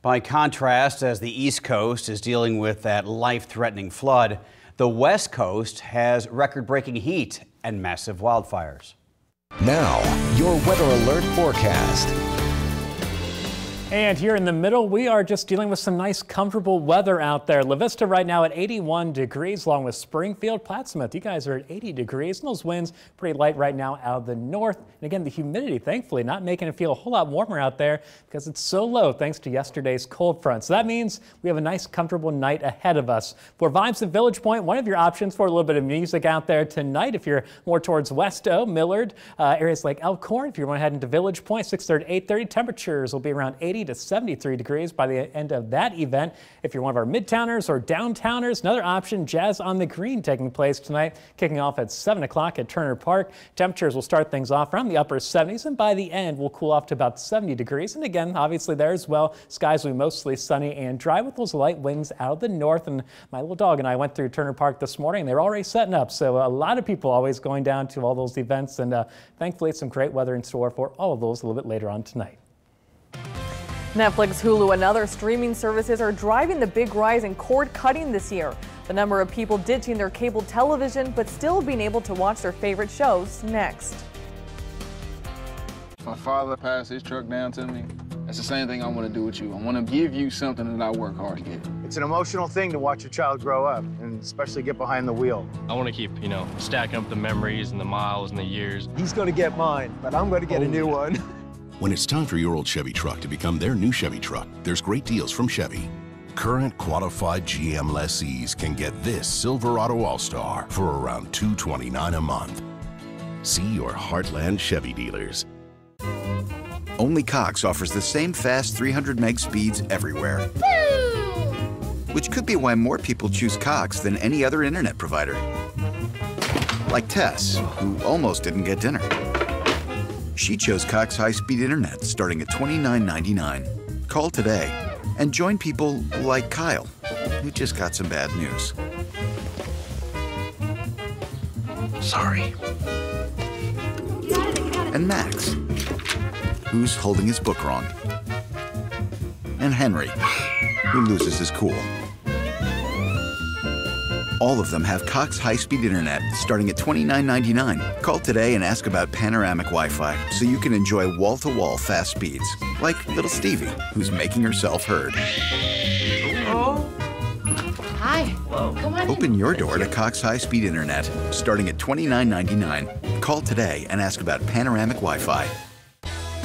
Speaker 17: By contrast, as the East Coast is dealing with that life-threatening flood, the West Coast has record-breaking heat and massive wildfires.
Speaker 1: Now, your weather alert forecast.
Speaker 8: And here in the middle, we are just dealing with some nice, comfortable weather out there. La Vista right now at 81 degrees, along with Springfield, Plattsmouth. You guys are at 80 degrees, and those winds pretty light right now out of the north. And again, the humidity, thankfully, not making it feel a whole lot warmer out there because it's so low thanks to yesterday's cold front. So that means we have a nice, comfortable night ahead of us. For Vibes at Village Point, one of your options for a little bit of music out there tonight. If you're more towards Westo, Millard, areas like Elkhorn, if you want to head into Village Point, 6:30 to 8:30, temperatures will be around 80 to 73 degrees by the end of that event. If you're one of our midtowners or downtowners, another option, Jazz on the Green taking place tonight, kicking off at 7 o'clock at Turner Park. Temperatures will start things off around the upper 70s, and by the end will cool off to about 70 degrees. And again, obviously there as well, skies will be mostly sunny and dry with those light winds out of the north. And my little dog and I went through Turner Park this morning, and they're already setting up. So a lot of people always going down to all those events, and thankfully some great weather in store for all of those a little bit later on tonight.
Speaker 2: Netflix, Hulu, and other streaming services are driving the big rise in cord cutting this year. The number of people ditching their cable television but still being able to watch their favorite shows next.
Speaker 10: My father passed his truck down to me. That's the same thing I want to do with you. I want to give you something that I work hard to get.
Speaker 12: It's an emotional thing to watch your child grow up, and especially get behind the wheel.
Speaker 14: I want to keep, stacking up the memories and the miles and the years.
Speaker 12: He's going to get mine, but I'm going to get a new one.
Speaker 26: When it's time for your old Chevy truck to become their new Chevy truck, there's great deals from Chevy. Current qualified GM lessees can get this Silverado All-Star for around $229 a month. See your Heartland Chevy dealers.
Speaker 13: Only Cox offers the same fast 300 meg speeds everywhere. Which could be why more people choose Cox than any other internet provider. Like Tess, who almost didn't get dinner. She chose Cox high-speed internet starting at $29.99. Call today and join people like Kyle, who just got some bad news. Sorry. And Max, who's holding his book wrong. And Henry, who loses his cool. All of them have Cox high-speed internet starting at $29.99. Call today and ask about panoramic Wi-Fi so you can enjoy wall-to-wall fast speeds, like little Stevie, who's making herself heard.
Speaker 5: Oh. Hi. Whoa. Come on.
Speaker 13: Open your door to Cox high-speed internet starting at $29.99. Call today and ask about panoramic Wi-Fi.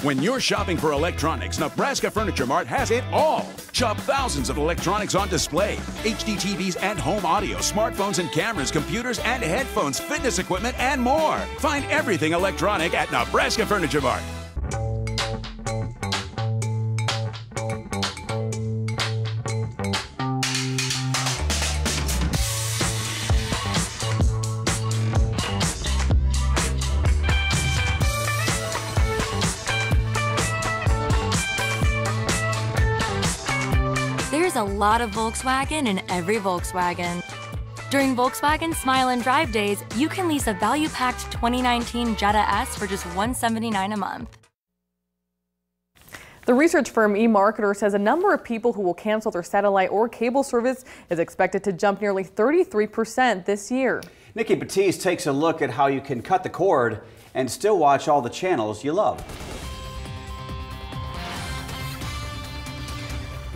Speaker 15: When you're shopping for electronics, Nebraska Furniture Mart has it all. Shop thousands of electronics on display. HD TVs and home audio, smartphones and cameras, computers and headphones, fitness equipment, and more. Find everything electronic at Nebraska Furniture Mart.
Speaker 6: There's a lot of Volkswagen in every Volkswagen. During Volkswagen Smile and Drive Days, you can lease a value-packed 2019 Jetta S for just $179 a month.
Speaker 2: The research firm eMarketer says a number of people who will cancel their satellite or cable service is expected to jump nearly 33% this year.
Speaker 17: Nikki Batiste takes a look at how you can cut the cord and still watch all the channels you love.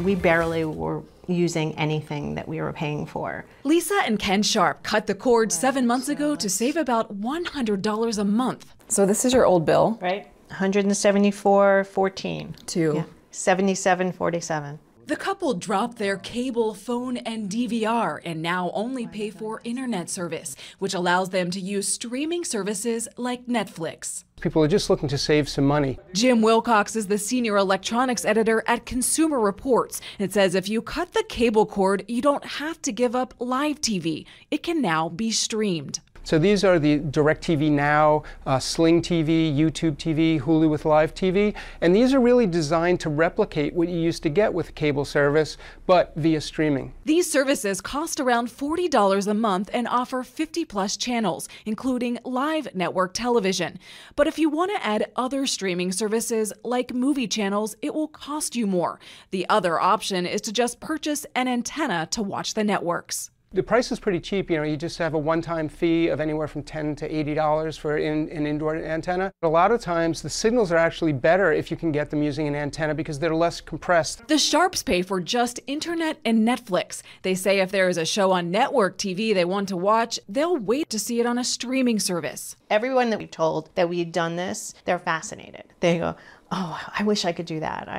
Speaker 7: We barely were using anything that we were paying for.
Speaker 9: Lisa and Ken Sharp cut the cord 7 months ago to save about $100 a month.
Speaker 16: So this is your old bill,
Speaker 7: right? $174.14 to $77.47.
Speaker 9: The couple dropped their cable, phone, and DVR and now only pay for internet service, which allows them to use streaming services like Netflix.
Speaker 18: People are just looking to save some money.
Speaker 9: Jim Wilcox is the senior electronics editor at Consumer Reports. It says if you cut the cable cord, you don't have to give up live TV. It can now be streamed.
Speaker 18: So these are the DirecTV Now, Sling TV, YouTube TV, Hulu with Live TV, and these are really designed to replicate what you used to get with cable service, but via streaming.
Speaker 9: These services cost around $40 a month and offer 50-plus channels, including live network television. But if you want to add other streaming services like movie channels, it will cost you more. The other option is to just purchase an antenna to watch the networks.
Speaker 18: The price is pretty cheap. You just have a one-time fee of anywhere from $10 to $80 for an indoor antenna. A lot of times the signals are actually better if you can get them using an antenna because they're less compressed.
Speaker 9: The Sharps pay for just internet and Netflix. They say if there is a show on network TV they want to watch, they'll wait to see it on a streaming service.
Speaker 7: Everyone that we told that we had done this, they're fascinated. They go, oh, I wish I could do that.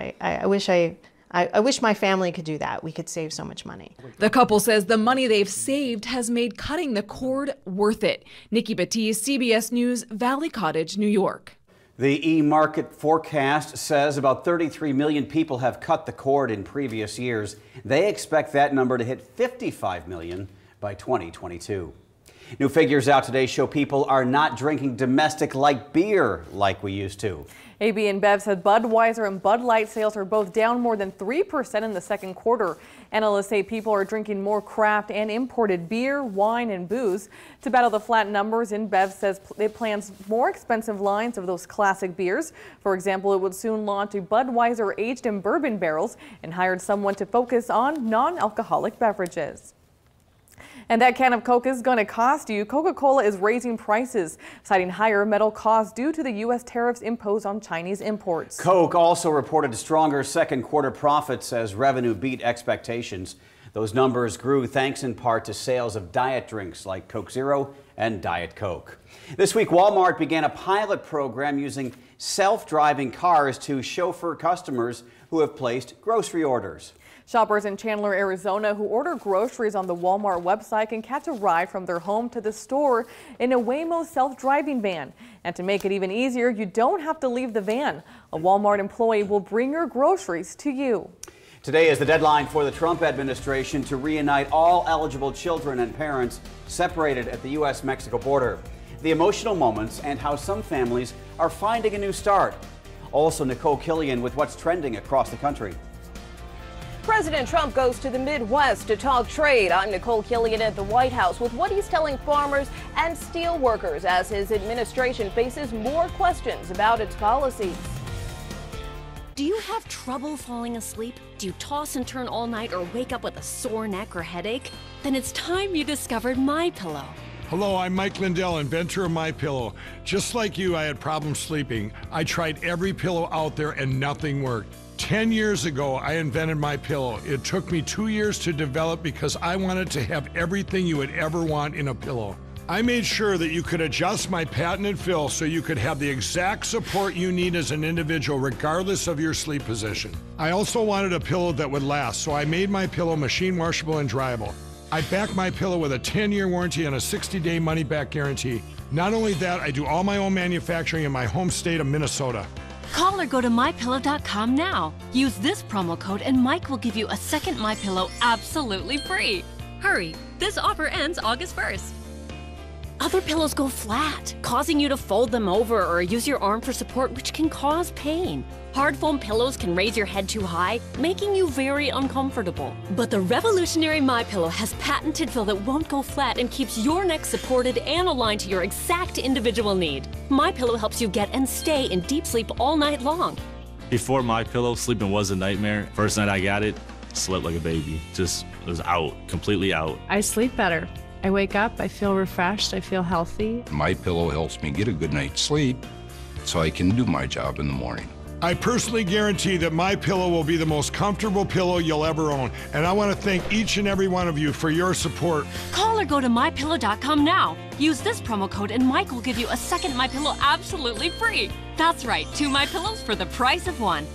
Speaker 7: I wish my family could do that. We could save so much money.
Speaker 9: The couple says the money they've saved has made cutting the cord worth it. Nikki Batiste, CBS News, Valley Cottage, New York.
Speaker 17: The eMarket forecast says about 33 million people have cut the cord in previous years. They expect that number to hit 55 million by 2022. New figures out today show people are not drinking domestic light beer like we used to.
Speaker 2: AB InBev said Budweiser and Bud Light sales are both down more than 3% in the second quarter. Analysts say people are drinking more craft and imported beer, wine, and booze. To battle the flat numbers, InBev says it plans more expensive lines of those classic beers. For example, it would soon launch a Budweiser aged in bourbon barrels and hired someone to focus on non-alcoholic beverages. And that can of Coke is going to cost you. Coca-Cola is raising prices, citing higher metal costs due to the U.S. tariffs imposed on Chinese imports.
Speaker 17: Coke also reported stronger second quarter profits as revenue beat expectations. Those numbers grew thanks in part to sales of diet drinks like Coke Zero and Diet Coke. This week, Walmart began a pilot program using self-driving cars to chauffeur customers who have placed grocery orders.
Speaker 2: Shoppers in Chandler, Arizona who order groceries on the Walmart website can catch a ride from their home to the store in a Waymo self-driving van. And to make it even easier, you don't have to leave the van. A Walmart employee will bring your groceries to you.
Speaker 17: Today is the deadline for the Trump administration to reunite all eligible children and parents separated at the U.S.-Mexico border. The emotional moments and how some families are finding a new start. Also, Nicole Killian with what's trending across the country.
Speaker 19: President Trump goes to the Midwest to talk trade. I'm Nicole Killian at the White House with what he's telling farmers and steel workers as his administration faces more questions about its policies.
Speaker 20: Do you have trouble falling asleep? Do you toss and turn all night or wake up with a sore neck or headache? Then it's time you discovered MyPillow.
Speaker 21: Hello, I'm Mike Lindell, inventor of MyPillow. Just like you, I had problems sleeping. I tried every pillow out there and nothing worked. 10 years ago, I invented MyPillow. It took me 2 years to develop because I wanted to have everything you would ever want in a pillow. I made sure that you could adjust my patented fill so you could have the exact support you need as an individual regardless of your sleep position. I also wanted a pillow that would last, so I made MyPillow machine washable and dryable. I back MyPillow with a 10-year warranty and a 60-day money-back guarantee. Not only that, I do all my own manufacturing in my home state of Minnesota.
Speaker 20: Call or go to MyPillow.com now. Use this promo code and Mike will give you a second MyPillow absolutely free. Hurry, this offer ends August 1st. Other pillows go flat, causing you to fold them over or use your arm for support, which can cause pain. Hard foam pillows can raise your head too high, making you very uncomfortable. But the revolutionary MyPillow has patented fill that won't go flat and keeps your neck supported and aligned to your exact individual need. MyPillow helps you get and stay in deep sleep all night long.
Speaker 3: Before MyPillow, sleeping was a nightmare. First night I got it, slept like a baby. Just was out, completely out.
Speaker 11: I sleep better. I wake up, I feel refreshed, I feel healthy.
Speaker 16: MyPillow helps me get a good night's sleep so I can do my job in the morning.
Speaker 21: I personally guarantee that MyPillow will be the most comfortable pillow you'll ever own. And I want to thank each and every one of you for your support.
Speaker 20: Call or go to MyPillow.com now. Use this promo code and Mike will give you a second MyPillow absolutely free. That's right, 2 MyPillows for the price of 1.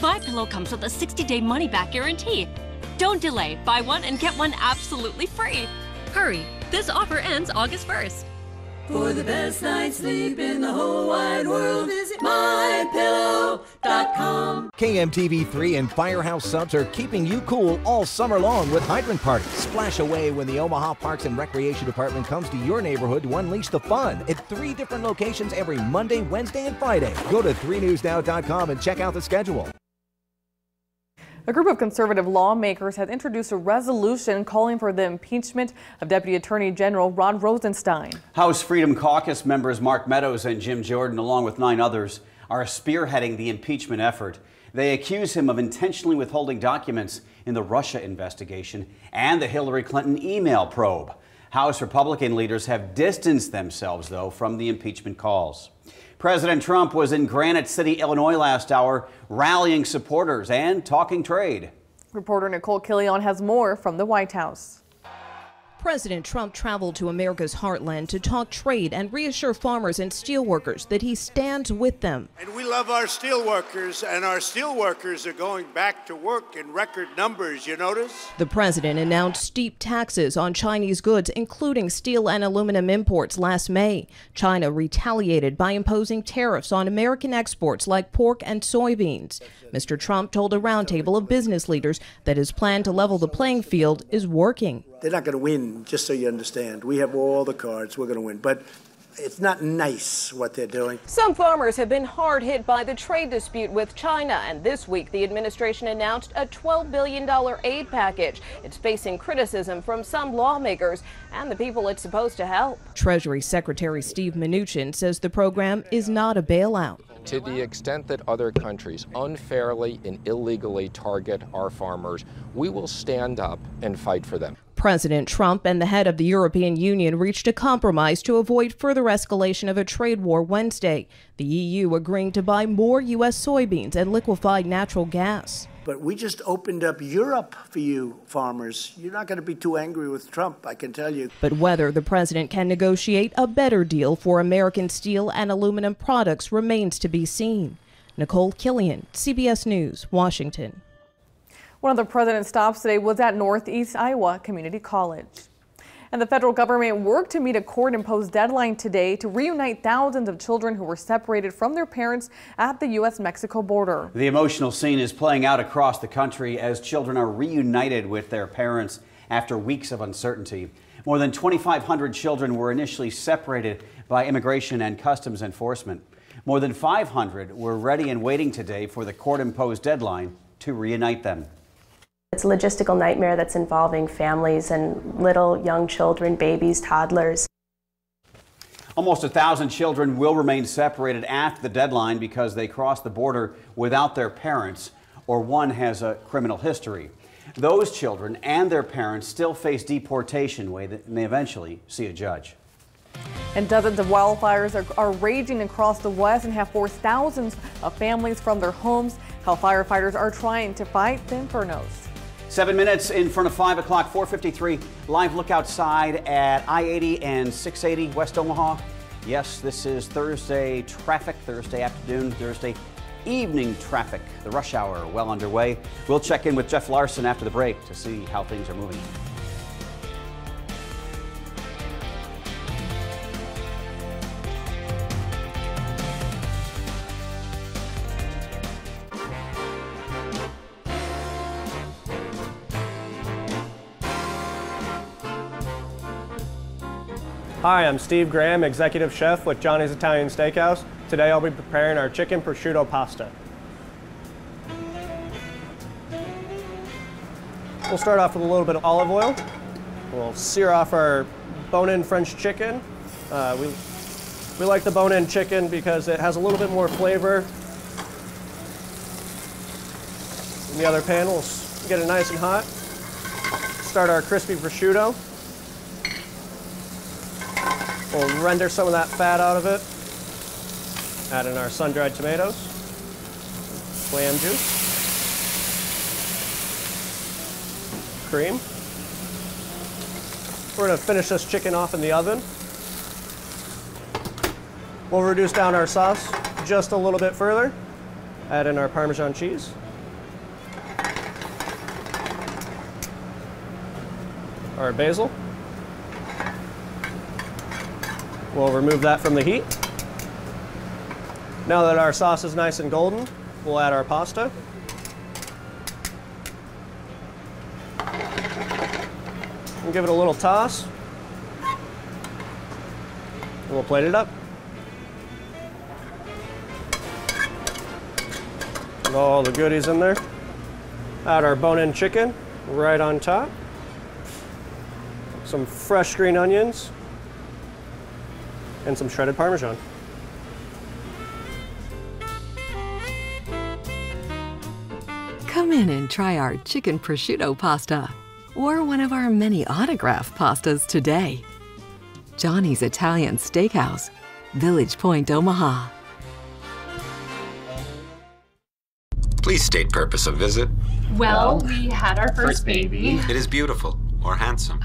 Speaker 20: MyPillow comes with a 60-day money-back guarantee. Don't delay. Buy one and get one absolutely free. Hurry, this offer ends August 1st.
Speaker 22: For the best night's sleep in the whole wide world, visit MyPillow.com.
Speaker 1: KMTV 3 and Firehouse subs are keeping you cool all summer long with hydrant parties. Splash away when the Omaha Parks and Recreation Department comes to your neighborhood to unleash the fun at 3 different locations every Monday, Wednesday, and Friday. Go to 3newsnow.com and check out the schedule.
Speaker 2: A group of conservative lawmakers has introduced a resolution calling for the impeachment of Deputy Attorney General Rod Rosenstein.
Speaker 17: House Freedom Caucus members Mark Meadows and Jim Jordan, along with 9 others, are spearheading the impeachment effort. They accuse him of intentionally withholding documents in the Russia investigation and the Hillary Clinton email probe. House Republican leaders have distanced themselves, though, from the impeachment calls. President Trump was in Granite City, Illinois last hour, rallying supporters and talking trade.
Speaker 2: Reporter Nicole Killion has more from the White House.
Speaker 23: President Trump traveled to America's heartland to talk trade and reassure farmers and steelworkers that he stands with them.
Speaker 24: And we love our steelworkers, and our steelworkers are going back to work in record numbers, you notice?
Speaker 23: The president announced steep taxes on Chinese goods, including steel and aluminum imports last May. China retaliated by imposing tariffs on American exports like pork and soybeans. Mr. Trump told a roundtable of business leaders that his plan to level the playing field is working.
Speaker 24: They're not going to win, just so you understand. We have all the cards. We're going to win. But it's not nice what they're doing.
Speaker 19: Some farmers have been hard hit by the trade dispute with China. And this week, the administration announced a $12 billion aid package. It's facing criticism from some lawmakers and the people it's supposed to help.
Speaker 23: Treasury Secretary Steve Mnuchin says the program is not a bailout.
Speaker 25: To the extent that other countries unfairly and illegally target our farmers, we will stand up and fight for them.
Speaker 23: President Trump and the head of the European Union reached a compromise to avoid further escalation of a trade war Wednesday, the EU agreeing to buy more U.S. soybeans and liquefied natural gas.
Speaker 24: But we just opened up Europe for you farmers. You're not going to be too angry with Trump, I can tell you.
Speaker 23: But whether the president can negotiate a better deal for American steel and aluminum products remains to be seen. Nicole Killion, CBS News, Washington.
Speaker 2: One of the president's stops today was at Northeast Iowa Community College. And the federal government worked to meet a court-imposed deadline today to reunite thousands of children who were separated from their parents at the U.S.-Mexico border.
Speaker 17: The emotional scene is playing out across the country as children are reunited with their parents after weeks of uncertainty. More than 2,500 children were initially separated by immigration and customs enforcement. More than 500 were ready and waiting today for the court-imposed deadline to reunite them.
Speaker 27: It's a logistical nightmare that's involving families and little young children, babies, toddlers.
Speaker 17: Almost 1,000 children will remain separated after the deadline because they crossed the border without their parents or one has a criminal history. Those children and their parents still face deportation when they may eventually see a judge.
Speaker 2: And dozens of wildfires are raging across the West and have forced thousands of families from their homes. How firefighters are trying to fight the infernos.
Speaker 17: 7 minutes in front of 5 o'clock, 4:53. Live look outside at I-80 and 680 West Omaha. Yes, this is Thursday traffic, Thursday afternoon, Thursday evening traffic. The rush hour well underway. We'll check in with Jeff Larson after the break to see how things are moving.
Speaker 4: Hi, I'm Steve Graham, Executive Chef with Johnny's Italian Steakhouse. Today I'll be preparing our chicken prosciutto pasta. We'll start off with a little bit of olive oil. We'll sear off our bone-in French chicken. We like the bone-in chicken because it has a little bit more flavor. In the other pan, we'll get it nice and hot. Start our crispy prosciutto. We'll render some of that fat out of it. Add in our sun-dried tomatoes, clam juice, cream. We're going to finish this chicken off in the oven. We'll reduce down our sauce just a little bit further. Add in our Parmesan cheese. Our basil. We'll remove that from the heat. Now that our sauce is nice and golden, we'll add our pasta. And give it a little toss. And we'll plate it up. With all the goodies in there. Add our bone-in chicken right on top. Some fresh green onions. And some shredded Parmesan.
Speaker 5: Come in and try our chicken prosciutto pasta or one of our many autograph pastas today. Johnny's Italian Steakhouse, Village Point, Omaha.
Speaker 8: Please state purpose of visit.
Speaker 10: Well, we had our first baby.
Speaker 8: It is beautiful or handsome.